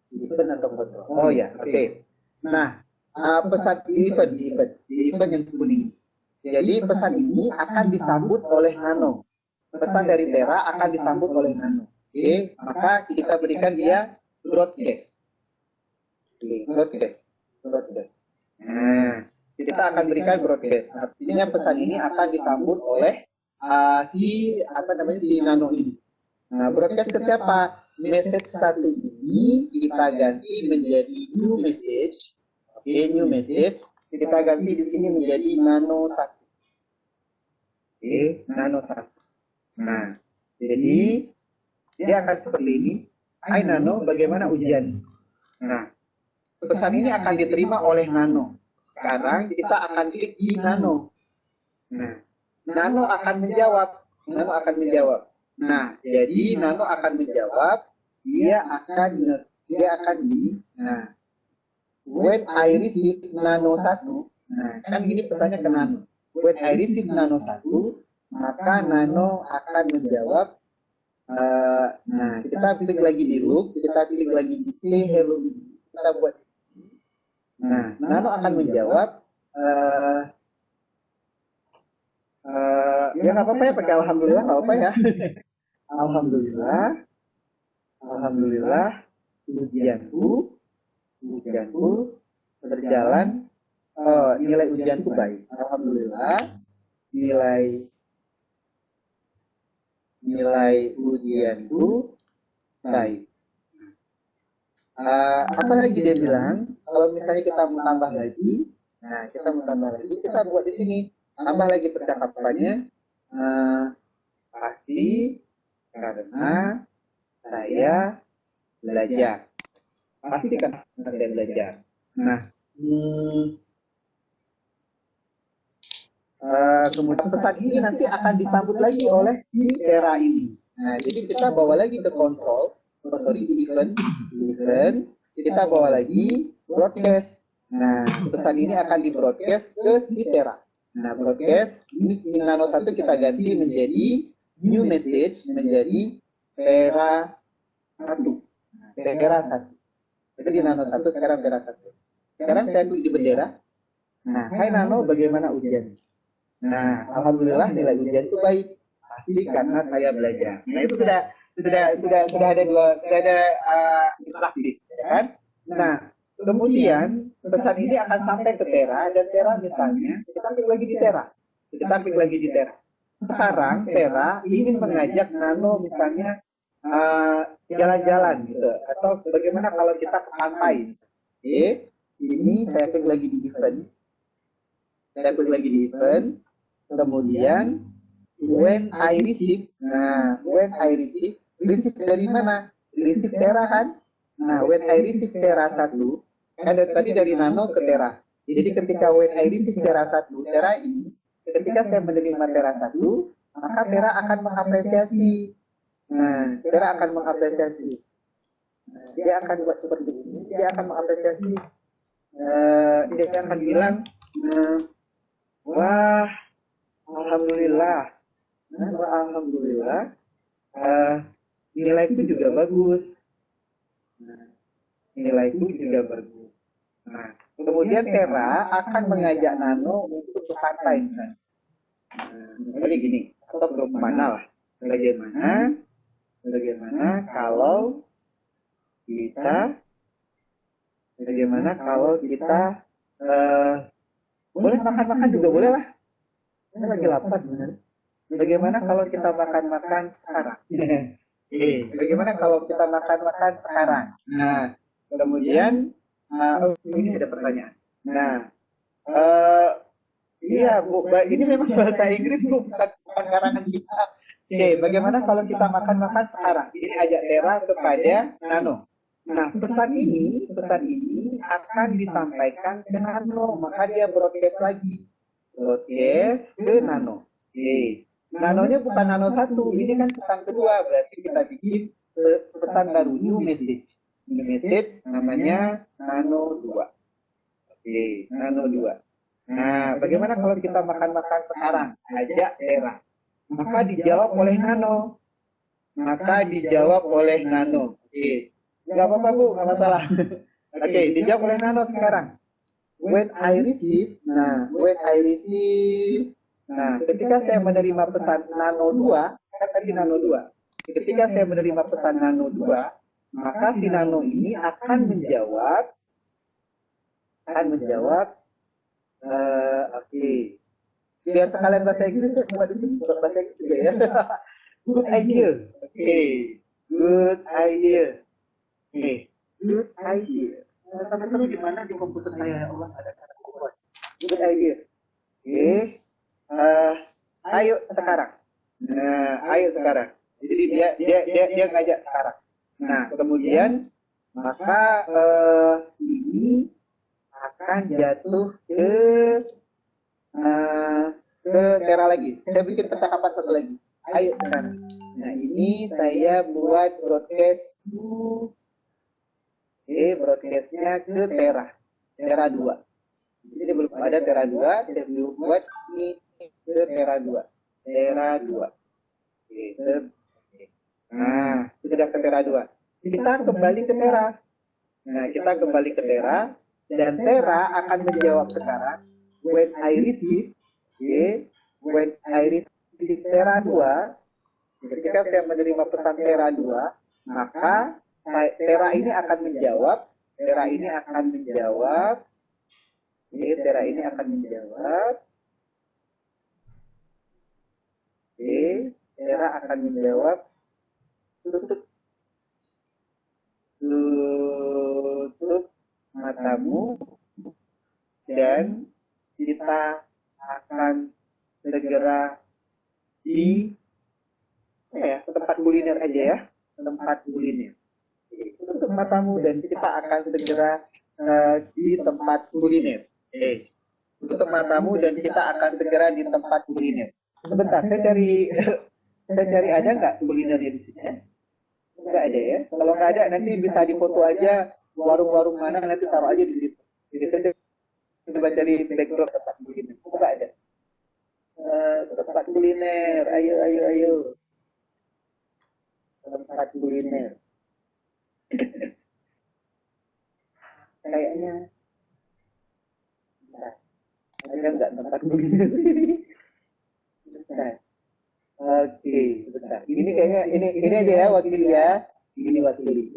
Event atau kontrol? Oh ya, oke. Nah, pesan di event yang kuning. Jadi pesan ini akan disambut oleh Nano. Pesan dari Tera akan disambut oleh Nano. Oke, maka kita berikan dia broadcast. Oke, broadcast. Nah, kita akan berikan broadcast. Artinya pesan ini akan disambut oleh si Nano ini. Nah, broadcast ke siapa? Message satu ini kita ganti menjadi new message. Oke, new message. Kita ganti di sini menjadi Nano 1. Oke, Nano 1. Nah, jadi dia akan seperti ini. Hai Nano, bagaimana ujian? Nah, pesan ini akan diterima oleh Nano. Sekarang kita akan klik di Nano. Nah, Nano akan menjawab. Nah, jadi Nano akan menjawab. Dia akan nah, when I receive Nano 1. Nah, kan gini pesannya ke Nano. When I receive Nano 1, maka Nano akan menjawab. Nah, kita klik lagi di loop, kita klik lagi di say hello. Kita buat. Nah, Nano akan menjawab. Ya nggak apa-apa ya, pakai alhamdulillah nggak apa-apa ya. Alhamdulillah, ujianku berjalan. Nilai ujianku baik. Alhamdulillah, nilai ujianku baik. Apa lagi dia bilang? Kalau misalnya kita mau tambah lagi, kita buat di sini. Tambah lagi percakapannya. Pasti karena saya belajar. Pasti kan saya belajar. Nah, kemudian pesan ini nanti akan disambut lagi oleh si Tera ini. Nah, jadi kita bawa lagi ke kontrol, di event, kita bawa lagi broadcast. Nah, pesan ini akan di broadcast ke si Tera. Nah, broadcast ini nano 1 kita ganti menjadi new message menjadi Tera 1. Tera 1. Jadi di nano 1 sekarang Tera 1. Sekarang saya klik di bendera. Nah, hai Nano, bagaimana ujian? Nah, alhamdulillah nilai ujian itu baik. Pasti karena saya belajar. Nah, itu sudah ada interaktif, ya kan? Nah, kemudian pesan ini akan sampai ke Tera dan Tera misalnya kita klik lagi di Tera. Sekarang Tera ingin mengajak Nano misalnya jalan-jalan gitu, atau bagaimana kalau kita ke pantai? Ini saya klik lagi di event. Kemudian when I receive. Nah, when I receive dari mana? Receive Tera kan? Nah, when I receive Tera 1, kan tadi dari Nano ke Tera. Jadi ketika when I receive Tera 1, Tera ini, ketika saya menerima Tera 1, maka Tera akan mengapresiasi. Nah, Tera akan mengapresiasi. Dia akan buat seperti ini. Dia akan mengapresiasi. Dia akan bilang, wah, alhamdulillah. Nilaiku juga bagus. Nah, kemudian Tera akan mengajak Nano untuk ke pantai. Misalnya gini, atau ke mana lah. Bagaimana kalau kita boleh makan-makan juga boleh lah. Ini lagi lapar sebenarnya. Bagaimana kalau kita makan-makan sekarang? Bagaimana kalau kita makan-makan sekarang? Nah, kemudian ini ada pertanyaan. Nah, iya Bu, ini memang bahasa Inggris Bu, bukan karangan kita. Bagaimana kalau kita makan-makan sekarang? Ini ajak Tera kepada Nano. Nah, pesan ini akan disampaikan ke Nano, maka dia broadcast lagi. Broadcast ke Nano. Nanonya bukan Nano 1, ini kan pesan kedua, berarti kita bikin pesan baru, new message. New message namanya Nano 2. Nano 2. Nah, bagaimana kalau kita makan-makan sekarang? Ajak Tera. Maka dijawab oleh Nano. Nggak apa-apa Bu, nggak masalah. Dijawab oleh Nano sekarang. When I receive, ketika saya menerima pesan Nano 2, kan tadi Nano 2. Ketika saya menerima pesan Nano 2, maka si Nano ini akan menjawab, biar sekalian bahasa Inggris, saya buat di sini bahasa Inggris juga ya. Good idea. Good idea. Tapi seru gimana di komputer saya, ya Allah, ada kata kuat. Good idea. Ayo sekarang. Jadi dia ngajak sekarang. Nah, kemudian maka ini akan jatuh ke Tera lagi. Saya bikin percakapan satu lagi. Ayo sekarang. Nah, ini saya buat broadcast. Broadcastnya ke Tera 2. Di sini belum ada Tera 2, saya belum buat ini ke Tera 2. Nah, sudah ke Tera 2. Kita kembali ke Tera. Dan Tera akan menjawab sekarang, when I receive Tera 2, ketika saya menerima pesan Tera 2, maka Tera ini akan menjawab. Tera ini akan menjawab. Tutup matamu dan kita akan segera di tempat kuliner aja ya. Tempat kuliner. tutup matamu dan kita akan segera di tempat kuliner. Tutup matamu dan kita akan segera di tempat kuliner. Sebentar, saya cari ada nggak kulinernya di sini? Nggak ada ya. Kalau nggak ada nanti bisa difoto aja warung-warung mana, nanti taruh aja di situ. Jadi saya coba cari backdrop tempat kuliner. Nggak ada. Tempat kuliner, ayo. Tempat kuliner. Kayaknya ada nggak tempat kuliner? Oke, sebentar. Ini kayaknya ini aja ya wakili ya. Ini wakili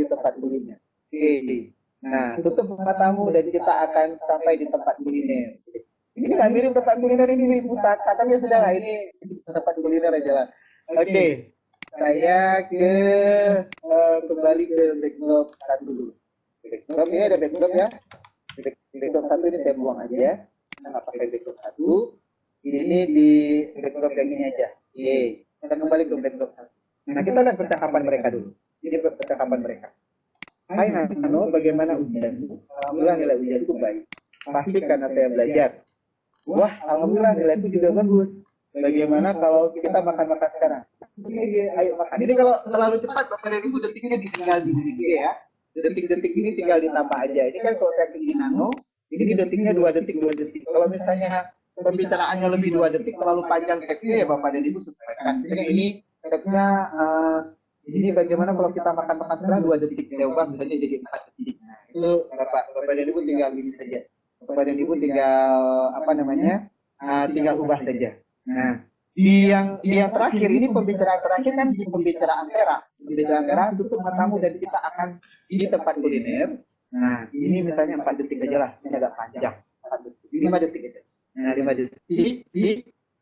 tempat kuliner. Oke. Nah, tutup matamu dan kita akan sampai di tempat kuliner. Ini nggak mirip tempat kuliner, ini mirip pusaka, tapi ya sudah lah, ini tempat kuliner aja lah. Oke. Saya kembali ke backdrop satu dulu. Backdrop ini ada backdrop ya. Backdrop satu ini saya buang aja. Kita nggak pakai backdrop satu. Ini di backdrop yang ini aja. Oke. Kita kembali ke backdrop satu. Nah, kita lihat percakapan mereka dulu. Ini percakapan mereka. Hai Hano, bagaimana ujianmu? Alhamdulillah nilai ujianku baik. Pasti karena saya belajar. Wah, alhamdulillah nilaiku juga bagus. Bagaimana kalau kita makan-makan sekarang? Ayo makan. Ini kalau terlalu cepat, Bapak dan Ibu, detiknya tinggal di sini ya. Detik-detik ini tinggal ditambah aja. Ini kan kalau saya pilih nano, ini detiknya 2 detik. Kalau misalnya pembicaraannya lebih 2 detik, terlalu panjang teksnya ya Bapak dan Ibu sesuaikan. Jadi ini teksnya, ini bagaimana kalau kita makan-makan sekarang 2 detik. Saya ubah misalnya jadi 4 detik. Nah, itu Bapak dan Ibu tinggal ini saja. Bapak dan Ibu tinggal, tinggal ubah saja. Nah, di yang terakhir ini pembicaraan terakhir kan di pembicaraan Tera tutup matamu dan kita akan di tempat kuliner. Nah, ini misalnya 4 detik aja lah, ini agak panjang. 4 detik, 5 detik aja. Nah, 5 detik.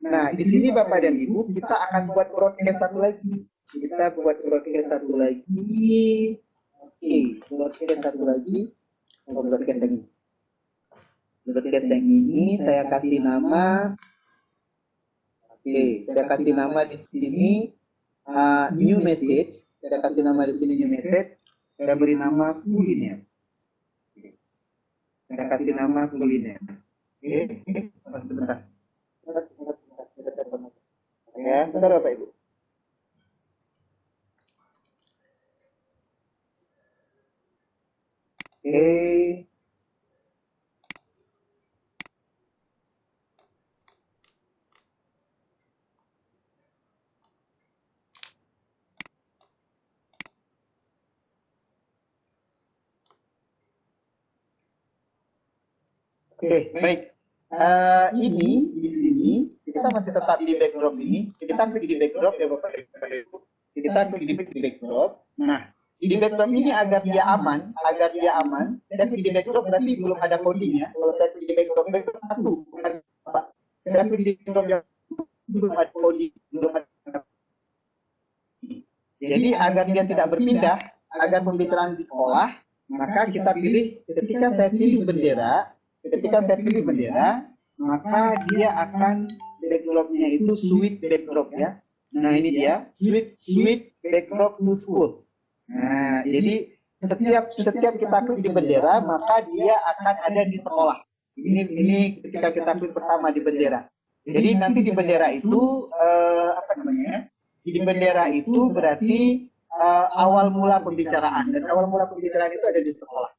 Nah, di sini Bapak dan Ibu kita akan buat broadcast satu lagi. Oke, broadcast satu lagi. Broadcast yang ini saya kasih nama. Oke, saya kasih nama di sini new message. Saya kasih nama di sini new message. Saya beri nama kuliner. Saya kasih nama kuliner. Oke, sebentar. Ya, sebentar Bapak Ibu. Oke. Oke, baik. Ini di sini kita masih tetap di backdrop ini. Kita klik di backdrop ya Bapak Ibu. Kita klik di backdrop. Nah, di backdrop ini agar dia aman. Saya klik di backdrop berarti belum ada coding ya. Kalau saya klik di backdrop satu, bukan apa. Saya klik di backdrop yang belum ada coding, Jadi agar dia tidak berpindah, agar pembicaraan di sekolah, maka kita pilih ketika saya pilih bendera, maka dia akan backdropnya itu switch backdrop ya. Nah ini dia switch backdrop to school. Nah jadi setiap kita klik di bendera maka dia akan ada di sekolah. Ini ketika kita klik pertama di bendera. Jadi nanti di bendera itu Di bendera itu berarti awal mula pembicaraan, dan awal mula pembicaraan itu ada di sekolah.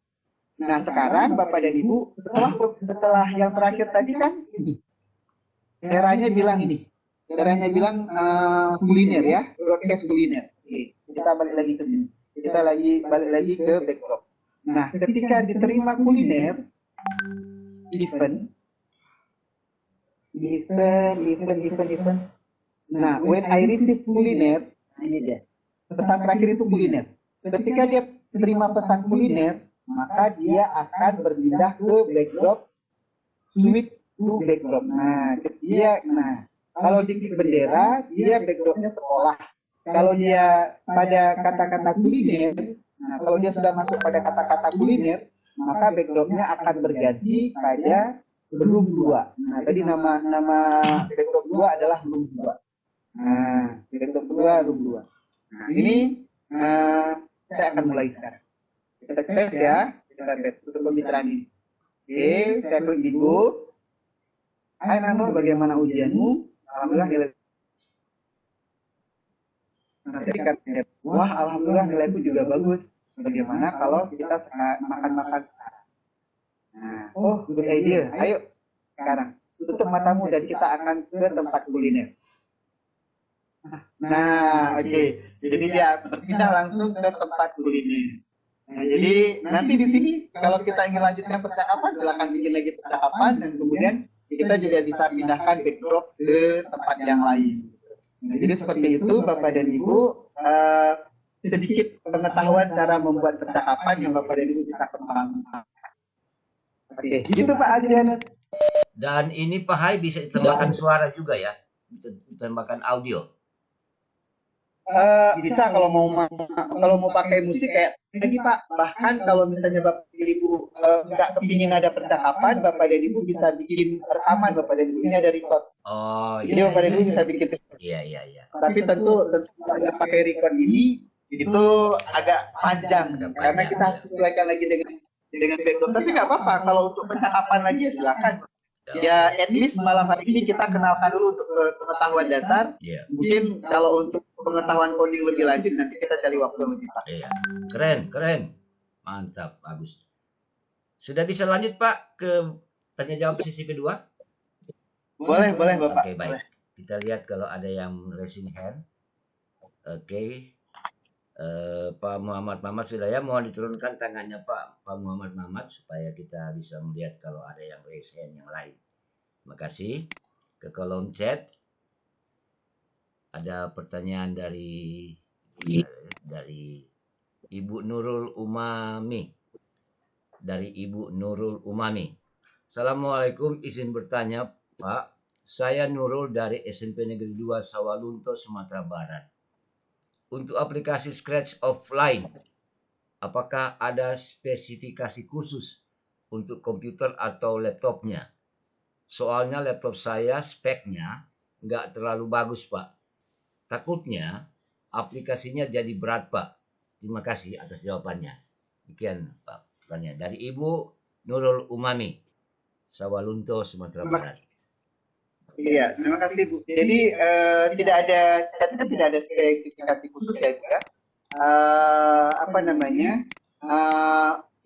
Nah sekarang Bapak dan Ibu setelah yang terakhir tadi kan Teranya bilang kuliner ya, broadcast kuliner. Oke, kita balik lagi ke sini. Kita balik lagi ke backdrop. Nah ketika diterima kuliner, event. Nah when I receive kuliner, ini dia. Pesan terakhir itu kuliner. Ketika dia terima pesan kuliner, maka dia akan berpindah ke backdrop, switch to backdrop. Nah, kalau di bendera, dia backdropnya sekolah. Kalau dia pada kata-kata kuliner, kalau dia sudah masuk pada kata-kata kuliner, maka backdropnya akan berganti pada room 2. Nah, tadi nama backdrop 2 adalah room 2. Nah, backdrop 2 room 2. Nah, ini saya akan mulai sekarang. Kita tes ya, kita tes untuk pembicaraan ini. Oke, saya klik Ibu. Hai Nano, bagaimana ujianmu? Alhamdulillah nilai. Nanti katanya, wah alhamdulillah nilaiku juga bagus. Bagaimana kalau kita makan-makan sekarang? Nah, oh good idea. Ayo sekarang tutup matamu dan kita akan ke tempat kuliner. Nah, oke. Jadi dia berpindah langsung ke tempat kuliner. Nah, jadi nanti di sini kalau kita ingin lanjutkan percakapan, silakan bikin lagi percakapan dan kemudian kita juga bisa pindahkan backdrop ke tempat yang lain. Nah, jadi seperti itu Bapak dan Ibu, sedikit pengetahuan cara membuat percakapan yang Bapak dan Ibu bisa kembangkan. Oke, gitu Pak Adrianus. Dan ini Pak Hai bisa ditambahkan suara juga ya, ditambahkan audio. Bisa kalau mau pakai musik kayak lagi Pak. Bahkan kalau misalnya Bapak dan Ibu nggak kepingin ada percakapan, Bapak dan Ibu bisa bikin rekaman Bapak dan Ibu. Ini ada record. Oh Jadi iya. Bapak dan Ibu bisa bikin. Iya. Tapi tentu pakai record ini itu agak panjang karena kita sesuaikan lagi dengan background. Tapi nggak apa-apa kalau untuk percakapan lagi ya silakan. Ya, at least malam hari ini kita kenalkan dulu untuk pengetahuan dasar. Iya. Mungkin kalau untuk pengetahuan coding lebih lanjut nanti kita cari waktu lebih Pak. Iya. Keren. Mantap, bagus. Sudah bisa lanjut Pak ke tanya jawab sesi kedua? Boleh Bapak. Oke, baik. Kita lihat kalau ada yang raising hand. Oke. Pak Muhammad sudah ya, mohon diturunkan tangannya Pak Muhammad supaya kita bisa melihat kalau ada yang raise hand yang lain. Terima kasih. Ke kolom chat ada pertanyaan dari Ibu Nurul Umami. Assalamualaikum, izin bertanya Pak. Saya Nurul dari SMP Negeri 2 Sawalunto, Sumatera Barat. Untuk aplikasi Scratch Offline, apakah ada spesifikasi khusus untuk komputer atau laptopnya? Soalnya laptop saya speknya nggak terlalu bagus Pak. Takutnya aplikasinya jadi berat Pak. Terima kasih atas jawabannya. Demikian Pak. Pertanyaan dari Ibu Nurul Umami, Sawalunto, Sumatera Barat. Iya, terima kasih Bu. Jadi tidak ada spesifikasi khusus ya Bu ya.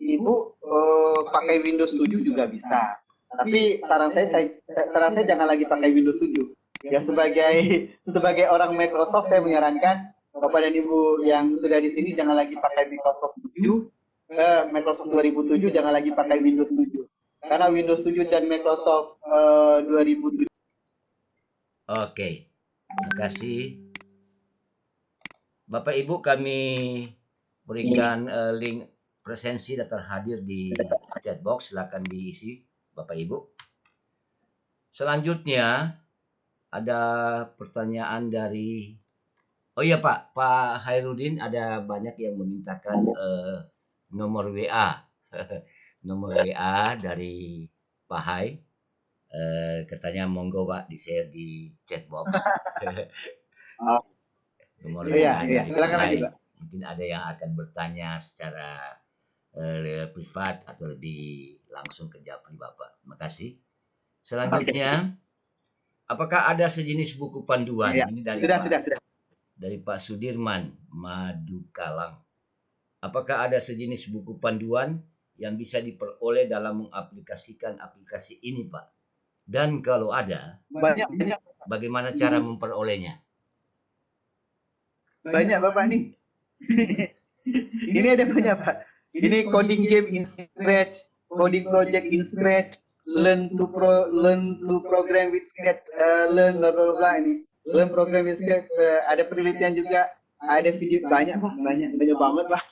Ibu pakai Windows 7 juga bisa. Tapi saran saya jangan lagi pakai Windows 7. Ya sebagai orang Microsoft saya menyarankan Bapak dan Ibu yang sudah di sini jangan lagi pakai Microsoft 7, Microsoft 2007 jangan lagi pakai Windows 7. Karena Windows 7 dan Microsoft 2007. Oke, terima kasih. Bapak Ibu, kami berikan link presensi daftar hadir di chat box, silakan diisi Bapak Ibu. Selanjutnya ada pertanyaan dari Pak Hairudin, ada banyak yang memintakan nomor WA. Nomor WA dari Pak Hai. Katanya monggo Pak di-share di chat box. Nomor WA dari Pak Hai. Mungkin ada yang akan bertanya secara privat atau lebih langsung ke Japri Bapak. Terima kasih. Selanjutnya, apakah ada sejenis buku panduan? Ini dari Pak Sudirman Madukalang. Apakah ada sejenis buku panduan yang bisa diperoleh dalam mengaplikasikan aplikasi ini Pak? Dan kalau ada, banyak bagaimana cara memperolehnya? Banyak Bapak nih. Ini ada banyak Pak. Ini coding game in Scratch, coding project in Scratch, learn to program with Scratch, learn bla bla bla ini. Learn program with Scratch, ada penelitian juga, ada video banyak banget Pak.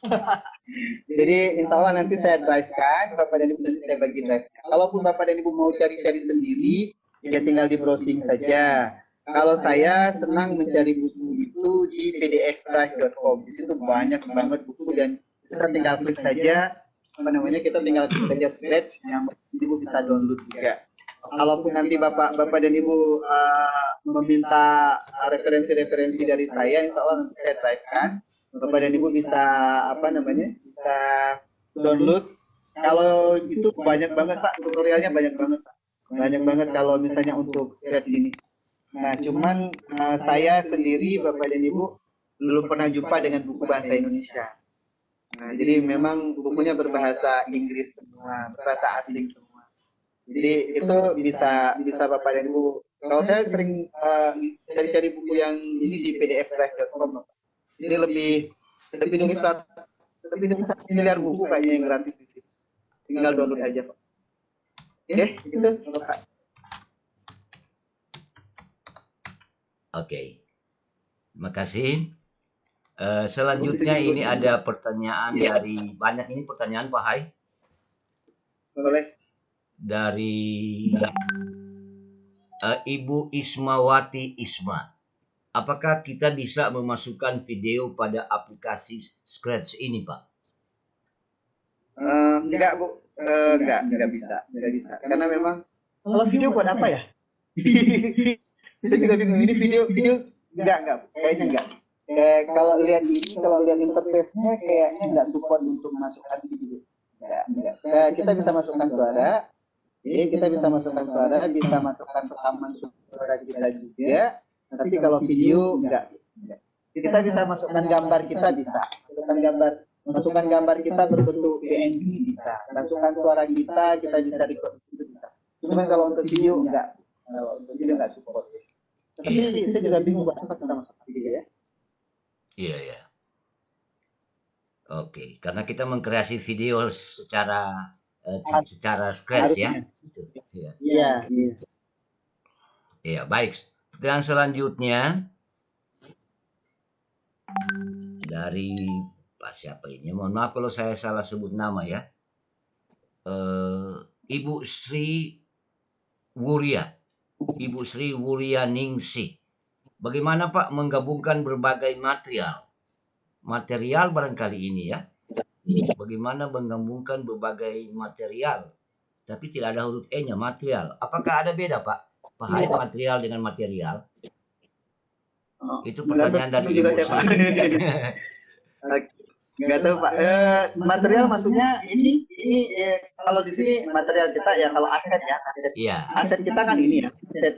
Jadi insya Allah nanti saya drive-kan, Bapak dan Ibu nanti saya bagi drive. Kalaupun Bapak dan Ibu mau cari-cari sendiri, ya tinggal di browsing saja. Kalau saya senang mencari buku itu di pdfdrive.com. Di situ banyak banget buku dan kita tinggal klik saja, kita tinggal klik saja Scratch yang Ibu bisa download juga. Kalaupun nanti Bapak dan Ibu meminta referensi-referensi dari saya, insya Allah nanti saya drive-kan. Bapak dan Ibu bisa bisa download. Kalau itu banyak banget Pak, tutorialnya banyak banget Pak. Banyak banget kalau misalnya untuk Scratch ini. Nah, cuman saya sendiri Bapak dan Ibu belum pernah jumpa dengan buku bahasa Indonesia. Nah, jadi memang bukunya berbahasa Inggris semua, berbahasa asing semua. Jadi itu bisa Bapak dan Ibu. Kalau saya sering cari-cari buku yang ini di pdfdrive.com. Jadi lebih dari 1 miliar buku kayaknya yang gratis di situ. Tinggal download aja Pak. Oke, itu Bapak. Oke. Terima kasih. Selanjutnya ini ada pertanyaan dari banyak ini pertanyaan Pak Hai Boleh. dari Ibu Ismawati Isma. Apakah kita bisa memasukkan video pada aplikasi Scratch ini, Pak? Enggak Bu, enggak bisa. Karena memang kalau video buat apa ya? Saya juga bingung. Ini video enggak, kayaknya enggak. Kalau lihat interface-nya kayaknya enggak support untuk masukkan video. Enggak. Kita bisa masukkan suara. Jadi kita bisa masukkan suara, bisa masukkan rekaman suara kita juga. Tapi kalau video enggak. Kita bisa masukkan gambar kita bisa. Masukkan gambar kita berbentuk PNG bisa. Masukkan suara kita bisa record itu bisa. Cuma kalau untuk video enggak. Kalau untuk video enggak support. Tapi saya juga bingung buat apa kita masukkan video ya. Iya. Oke, karena kita mengkreasi video secara Scratch ya. Iya. Iya, baik. Dan selanjutnya dari Pak siapa ini? Mohon maaf kalau saya salah sebut nama ya. Ibu Sri Wuria Ningsi. Bagaimana Pak menggabungkan berbagai material barangkali ini ya? Bagaimana menggabungkan berbagai material? Tapi tidak ada huruf E-nya, material. Apakah ada beda Pak? Pak Hai, material dengan material? Itu pertanyaan dari Ibu Sri. Enggak tahu Pak. Material maksudnya ini kalau di sini material kita ya kalau aset ya. Iya. Aset kita kan ini ya.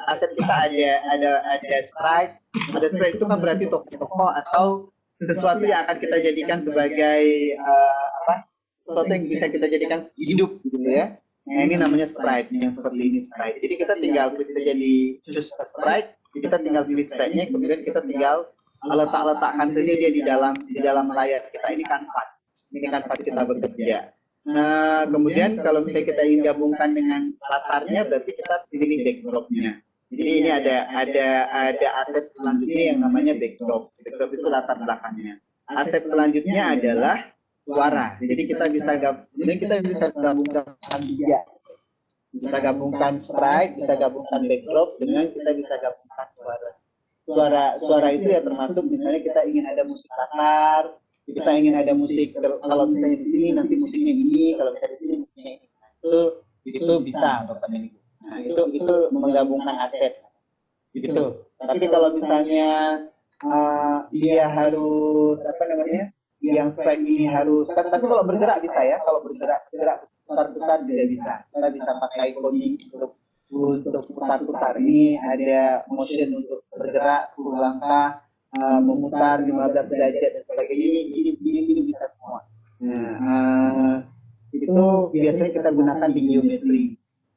Aset kita ada sprite. Ada sprite itu kan berarti tokoh atau sesuatu yang akan kita jadikan sebagai sesuatu yang bisa kita jadikan hidup gitu ya. Nah, ini namanya sprite yang seperti ini sprite. Jadi kita tinggal klik saja di choose sprite, kita tinggal pilih sprite-nya, kemudian kita tinggal letakkan saja dia di dalam layar kita. Ini kanvas kita bekerja. Nah, kemudian kalau misalnya kita ingin gabungkan dengan latarnya, berarti kita pilih backdrop-nya. Jadi ini ada aset selanjutnya yang namanya backdrop. Backdrop itu latar belakangnya. Aset selanjutnya adalah suara. Jadi kita bisa gabungkan tiga. Bisa gabungkan sprite, bisa gabungkan backdrop, dengan kita bisa gabungkan suara. Suara itu ya termasuk misalnya kita ingin ada musik latar, kita ingin ada musik kalau misalnya di sini nanti musiknya ini, kalau kita di sini musiknya ini. Itu bisa Bapak dan Ibu. Nah, itu menggabungkan aset. Gitu. Tapi kalau misalnya dia harus yang sprite ini harus tapi kalau bergerak bisa ya, kalau bergerak besar tidak bisa. Kita bisa pakai coding untuk putar-putar. Ini ada motion untuk bergerak 10 langkah, memutar 15 derajat dan sebagainya. Ini bisa semua. Nah, itu biasanya kita gunakan di geometri.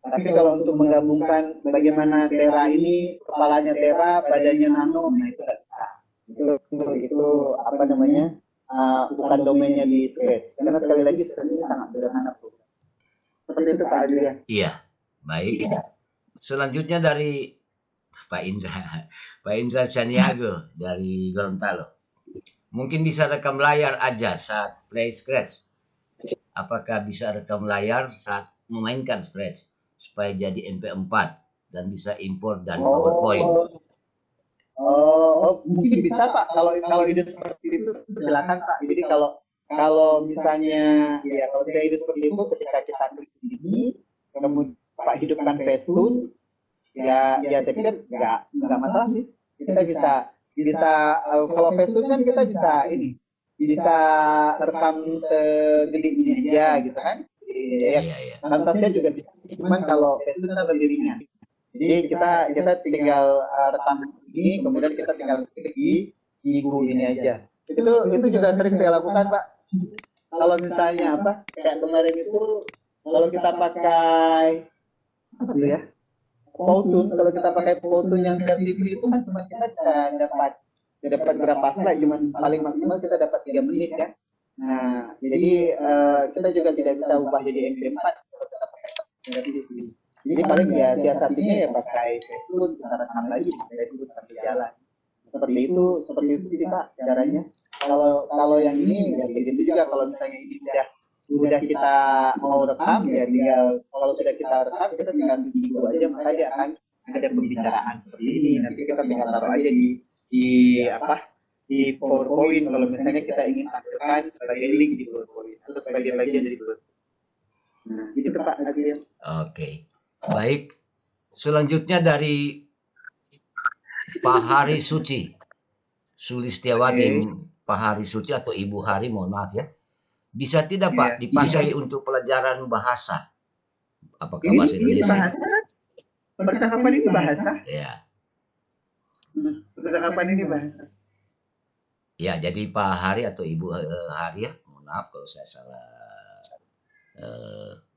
Tapi kalau untuk menggabungkan bagaimana Tera ini, kepalanya Tera, badannya Nano, nah itu nggak bisa. Itu bukan domainnya di Scratch. Karena sekali lagi Scratch ini sangat sederhana. Seperti itu Pak Adil ya. Iya, baik. Selanjutnya dari Pak Indra Caniago dari Gorontalo. Mungkin bisa rekam layar aja saat play Scratch. Apakah bisa rekam layar saat memainkan Scratch supaya jadi MP4 dan bisa import dan PowerPoint? Mungkin bisa Pak. Kalau ide seperti itu silakan Pak. Jadi kalau misalnya ya kalau tidak ide seperti itu ketika kita klik di sini kemudian Pak hidupkan Facetune ya saya pikir nggak masalah sih. Kita bisa kalau Facetune kan kita bisa rekam segede ini aja gitu kan. Ya, Iya. Camtasia juga bisa, cuman kalau Facebook kan lebih ringan. Jadi kita tinggal rekam ini, kemudian kita tinggal klik di buku ini aja. Itu juga sering saya lakukan, Pak. Kalau misalnya kayak kemarin itu, kalau kita pakai apa tuh ya, Powtoon, kalau kita pakai Powtoon yang versi free itu kan cuma kita bisa dapat berapa slide, cuma paling maksimal kita dapat 3 menit ya. Nah, jadi kita juga tidak bisa ubah jadi MP4 kalau kita pakai versi free. Jadi paling ya siasatinya ya pakai Facebook, kita rekam lagi di Facebook sambil jalan. Seperti itu sih Pak caranya. Kalau yang ini ya begitu juga, kalau misalnya ini udah kita mau rekam ya tinggal, kalau sudah kita rekam kita tinggal tunggu aja, maka dia akan ada pembicaraan seperti ini. Nanti kita tinggal taruh aja di PowerPoint kalau misalnya kita ingin tampilkan sebagai link di PowerPoint atau sebagai bagian dari PowerPoint. Nah, itu Pak Adil. Oke. Baik. Selanjutnya dari Pak Hari Suci. Sulistiawati, Pak Hari Suci atau Ibu Hari, mohon maaf ya. Bisa tidak Pak dipakai untuk pelajaran bahasa? Apakah bahasa Indonesia? Bahasa? Percakapan ini bahasa? Ya. Percakapan ini bahasa. Ya, jadi Pak Hari atau Ibu Hari ya, mohon maaf kalau saya salah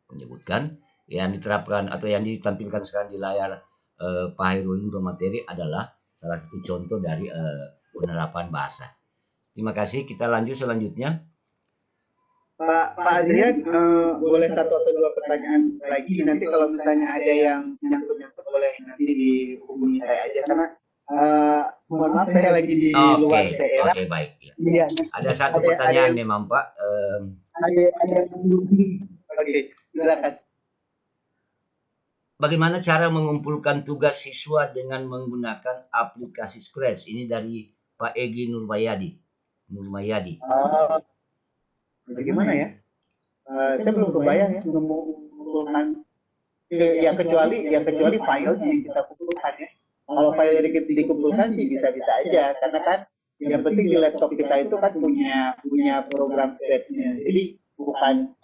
menyebutkan. Yang diterapkan atau yang ditampilkan sekarang di layar Pak Hairul materi adalah salah satu contoh dari penerapan bahasa. Terima kasih. Kita lanjut selanjutnya. Pak Adrian, boleh satu atau dua pertanyaan lagi. Nanti kalau misalnya ada yang nyangkut boleh nanti dihubungi saya aja, karena mohon maaf saya lagi di luar daerah. Oke, baik. Iya. Ada satu pertanyaan memang Pak. Ada Oke, silakan. Bagaimana cara mengumpulkan tugas siswa dengan menggunakan aplikasi Scratch? Ini dari Pak Egi Nurmayadi. Bagaimana ya? Saya belum kebayang ya mengumpulkan. Yang kecuali filenya yang kita kumpulkan ya. Kalau file yang dikumpulkan sih bisa-bisa aja, karena kan yang penting di laptop kita itu kan punya program Scratch-nya. Jadi bukan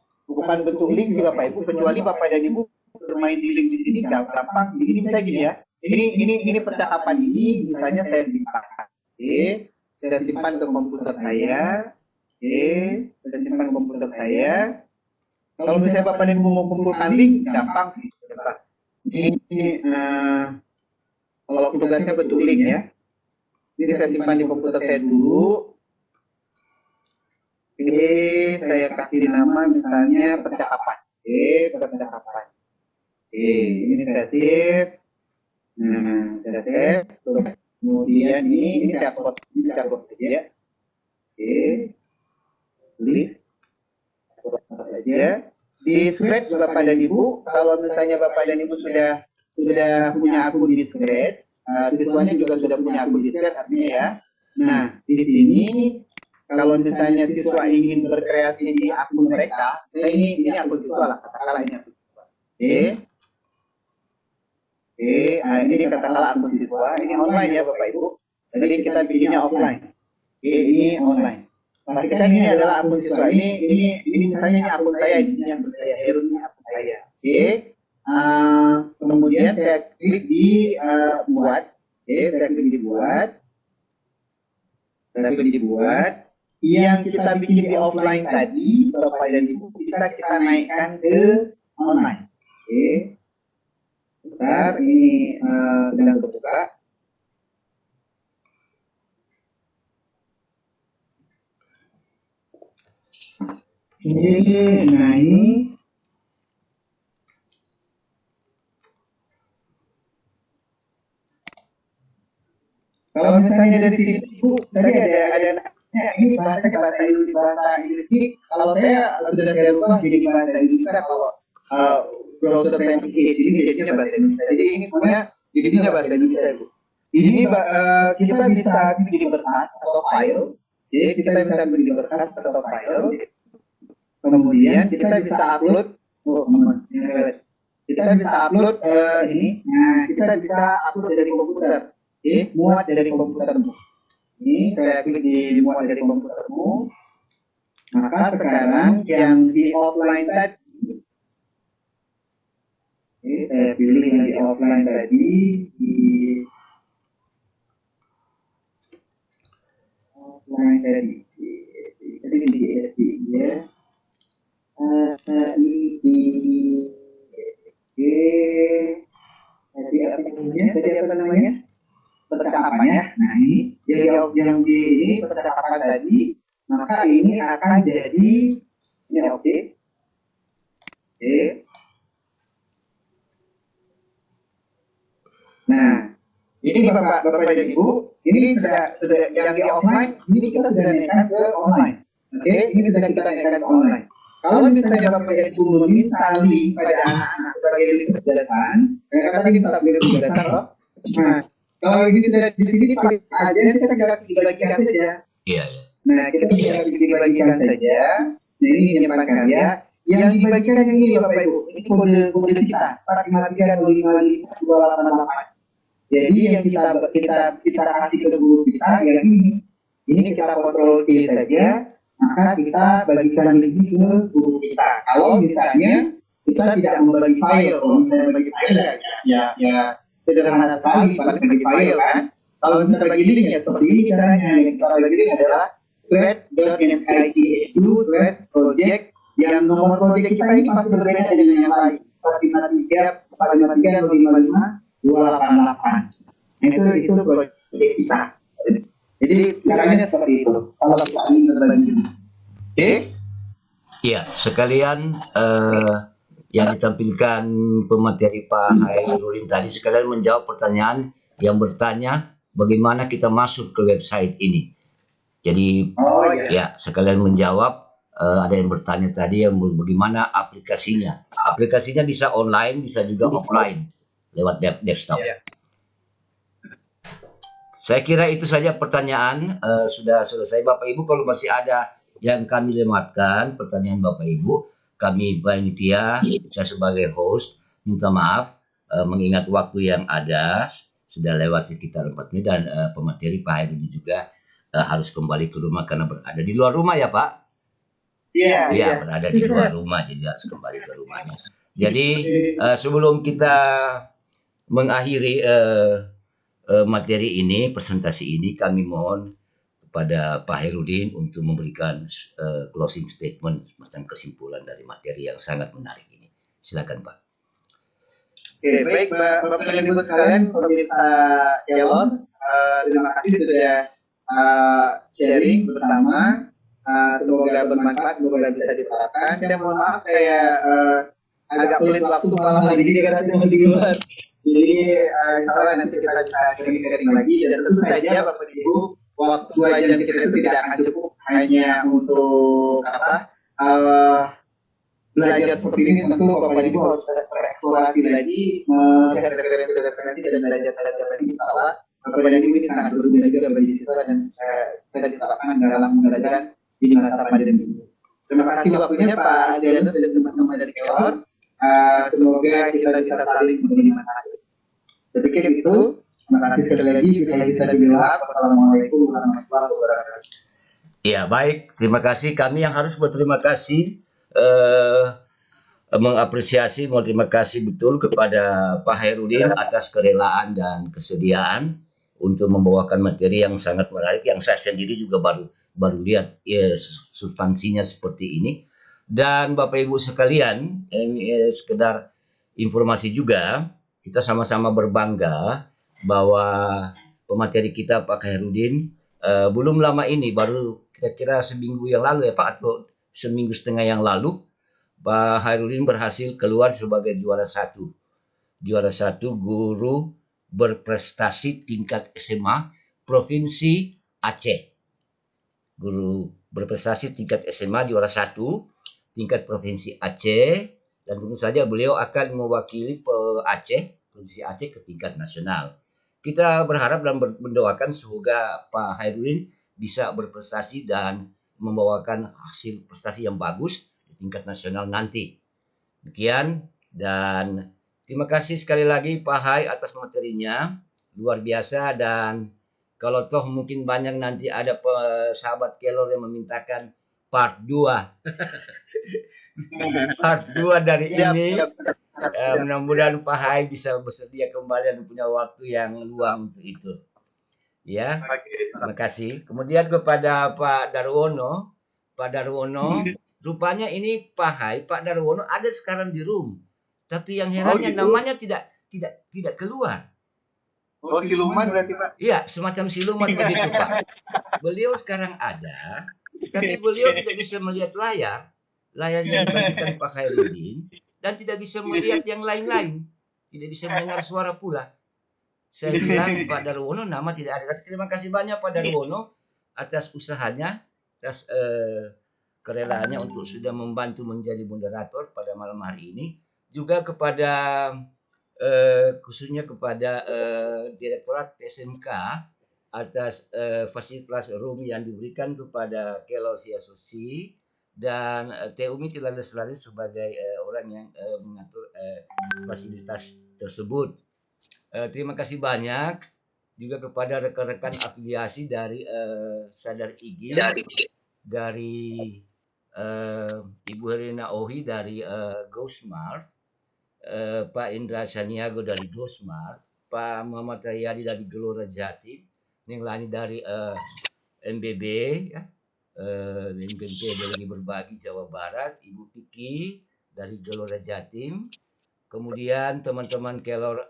bentuk link sih Bapak Ibu, kecuali Bapak dan Ibu bermain di link di sini gampang. Jadi bisa gini ya. Ini percakapan ini misalnya saya simpan. Saya simpan ke komputer saya. Saya simpan ke komputer saya. Kalau misalnya Bapak dan Ibu mau kumpulkan link, gampang sih. Ini kalau tugasnya bentuk link ya. Ini saya simpan di komputer saya dulu. Saya kasih nama misalnya percakapan. Percakapan. Ini saya save. Saya save. Kemudian ini saya upload saja. Tulis. Upload saja. Di Scratch Bapak dan Ibu, kalau misalnya Bapak dan Ibu sudah punya akun di Scratch, siswanya juga sudah punya akun di Scratch artinya ya. Nah, di sini kalau misalnya siswa ingin berkreasi di akun mereka, ini akun siswa lah, katakanlah ini akun siswa. Ini katakanlah akun siswa, ini online ya Bapak Ibu. Jadi kita bikinnya offline. Ini online. Pastikan ini adalah akun siswa. Ini misalnya ini akun saya, ini akun saya, Herun ini akun saya. Kemudian saya klik di buat. Saya klik di buat. Yang kita bikin di offline tadi, Bapak dan Ibu, bisa kita naikkan ke online. Bentar, ini sedang terbuka. Naik. Kalau misalnya dari sini, tadi ada ini bahasa Inggris. Kalau saya sudah saya rubah jadi bahasa Indonesia. Kalau browser saya PHP ini jadinya bahasa Indonesia. Jadi ini punya jadinya bahasa Indonesia, Bu. Ini kita bisa bikin berkas atau file. Jadi kita bisa bikin berkas atau file. Kemudian kita bisa upload. Kita bisa upload ini. Nah, kita bisa upload dari komputer. Muat dari komputermu. Ini saya klik di muat dari komputermu. Maka sekarang yang di offline tadi, oke, saya pilih yang di offline tadi, di offline tadi, di SD ya, tadi apa namanya? Percakapan ya. Nah ini jadi yang di ini percakapan tadi, maka ini akan jadi ini oke. Nah ini bapak dan ibu, ini sudah yang di offline, ini kita sudah naikkan ke online. Oke, ini sudah kita naikkan ke online. Kalau misalnya bapak dan ibu meminta link pada anak-anak sebagai link penjelasan, karena tadi kita beri penjelasan loh. Nah, kalau ini sudah di sini paling aja kita tinggal dibagikan saja. Iya. Nah, kita tinggal dibagikan saja. Nah, ini penyimpanan karya. Yang dibagikan yang ini Bapak Ibu, ini kode kita 453255288. Jadi yang kita kasih ke guru kita yang ini kita kontrol P saja, maka kita bagikan link ke guru kita. Kalau misalnya kita tidak membagi file, kalau misalnya bagi file ya sederhana sekali bagi file kan. Kalau kita bagi link ya seperti ini caranya. Yang kita bagi link adalah thread.mit/project yang nomor project kita ini pasti berbeda dengan yang lain. 453 455 288. Itu project kita. Jadi caranya seperti itu. Kalau kita ingin berbagi. Oke? Iya, sekalian yang ditampilkan pemateri Pak Hairudin tadi sekalian menjawab pertanyaan yang bertanya bagaimana kita masuk ke website ini. Jadi ya sekalian menjawab ada yang bertanya tadi yang bagaimana aplikasinya. Aplikasinya bisa online, bisa juga offline lewat desktop. Saya kira itu saja pertanyaan sudah selesai Bapak Ibu. Kalau masih ada yang kami lewatkan pertanyaan Bapak Ibu, kami panitia, saya sebagai host minta maaf mengingat waktu yang ada sudah lewat sekitar 4 menit dan pemateri Pak Hairudin juga harus kembali ke rumah karena berada di luar rumah ya Pak. Iya, berada di luar rumah jadi harus kembali ke rumahnya. Jadi sebelum kita mengakhiri materi ini, presentasi ini, kami mohon kepada Pak Hairudin untuk memberikan closing statement macam kesimpulan dari materi yang sangat menarik ini. Silakan Pak. Oke, baik Bapak dan Ibu sekalian, pemirsa Kelon, terima kasih sudah sharing bersama. Semoga bermanfaat, semoga bisa diterapkan. Saya mohon maaf saya agak pelit waktu malam hari ini karena saya di luar. Jadi insya Allah nanti kita bisa sharing lagi dan tentu saja Bapak Ibu waktu 2 jam kita itu tidak akan cukup hanya untuk belajar seperti ini. Tentu Bapak Ibu harus bereksplorasi lagi, melihat referensi dan belajar lagi. Insya Allah Bapak dan Ibu ini sangat berguna juga bagi siswa dan bisa diterapkan dalam pembelajaran di masa pandemi ini. Terima kasih waktunya Pak Adianus dan teman-teman dari Kelon. Semoga kita bisa saling memberi manfaat. Saya pikir itu. Terima kasih sekali lagi. Saya bisa dibilang. Wassalamualaikum warahmatullahi wabarakatuh. Ya baik, terima kasih. Kami yang harus berterima kasih, mengapresiasi, mau terima kasih betul kepada Pak Hairudin atas kerelaan dan kesediaan untuk membawakan materi yang sangat menarik yang saya sendiri juga baru lihat ya, substansinya seperti ini. Dan Bapak Ibu sekalian, ini sekedar informasi juga, kita sama-sama berbangga bahwa pemateri kita Pak Hairudin belum lama ini, baru kira-kira seminggu yang lalu ya Pak, atau seminggu setengah yang lalu, Pak Hairudin berhasil keluar sebagai juara satu guru berprestasi tingkat SMA Provinsi Aceh. Guru berprestasi tingkat SMA juara 1 tingkat Provinsi Aceh, dan tentu saja beliau akan mewakili Provinsi Aceh ke tingkat nasional. Kita berharap dan mendoakan semoga Pak Hairudin bisa berprestasi dan membawakan hasil prestasi yang bagus di tingkat nasional nanti. Demikian, dan terima kasih sekali lagi Pak Hai atas materinya, luar biasa. Dan kalau toh mungkin banyak nanti ada sahabat Kelor yang memintakan part 2. Part 2 dari ini. Mudah-mudahan Pak Hai bisa bersedia kembali dan punya waktu yang luang untuk itu. Ya, terima kasih. Kemudian kepada Pak Darwono, rupanya ini Pak Hai, Pak Darwono ada sekarang di room, tapi yang herannya namanya tidak keluar. Oh, siluman berarti Pak? Iya, semacam siluman begitu Pak. Beliau sekarang ada, tapi beliau tidak bisa melihat layar yang ditampilkan Pak Hairudin, dan tidak bisa melihat yang lain-lain, tidak bisa mendengar suara pula. Saya bilang Pak Darwono nama tidak ada. Tapi terima kasih banyak Pak Darwono atas usahanya, atas kerelaannya untuk sudah membantu menjadi moderator pada malam hari ini. Juga kepada khususnya kepada Direktorat PSMK atas fasilitas room yang diberikan kepada Kelor Siasosi dan TUMI Tilala Selari sebagai orang yang mengatur fasilitas tersebut. Terima kasih banyak juga kepada rekan-rekan afiliasi dari Sadar Igi, dari Ibu Herina Ohi dari GoSmart, Pak Indra Saniago dari GoSmart, Pak Muhammad Riyadi dari Gelora Jatim, Nenglani dari MBB, ya, MBB Berbagi Berbagi Jawa Barat, Ibu Piki dari Gelora Jatim. Kemudian teman-teman Kelor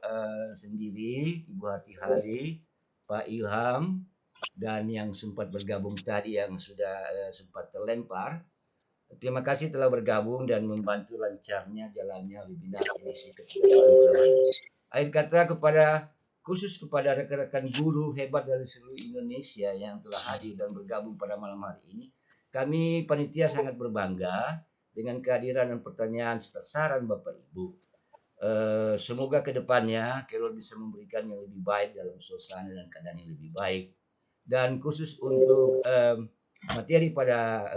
sendiri, Ibu Hati Hari, Pak Ilham, dan yang sempat bergabung tadi yang sudah sempat terlempar. Terima kasih telah bergabung dan membantu lancarnya jalannya webinar edisi ketiga. Akhir kata khusus kepada rekan-rekan guru hebat dari seluruh Indonesia yang telah hadir dan bergabung pada malam hari ini. Kami panitia sangat berbangga dengan kehadiran dan pertanyaan serta saran Bapak Ibu. Semoga kedepannya Kelor bisa memberikan yang lebih baik dalam suasana dan keadaan yang lebih baik. Dan khusus untuk materi pada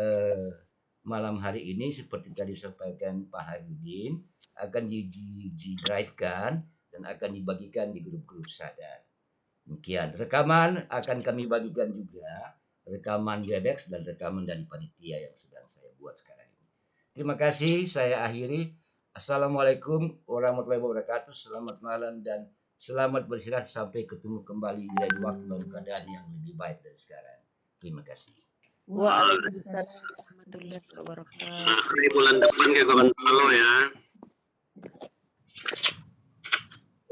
malam hari ini seperti tadi disampaikan Pak Hairudin akan di-drive-kan dan akan dibagikan di grup-grup Sadar. Demikian. Rekaman akan kami bagikan juga, rekaman Webex dan rekaman dari panitia yang sedang saya buat sekarang ini. Terima kasih, saya akhiri. Assalamualaikum warahmatullahi wabarakatuh. Selamat malam dan selamat beristirahat sampai ketemu kembali di lain waktu dalam keadaan yang lebih baik dari sekarang. Terima kasih. Waalaikumsalam warahmatullahi wabarakatuh. Di bulan depan ke Gorontalo ya.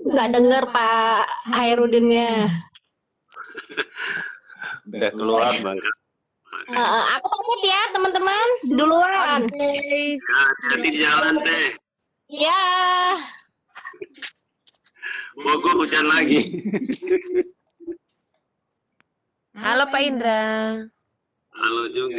Nggak dengar Pak Hairudinnya. Udah keluar Bang. Aku pamit ya teman-teman. Duluan. Hati jalan teh. Ya. Bogor hujan lagi. Halo Pak Indra. Halo juga.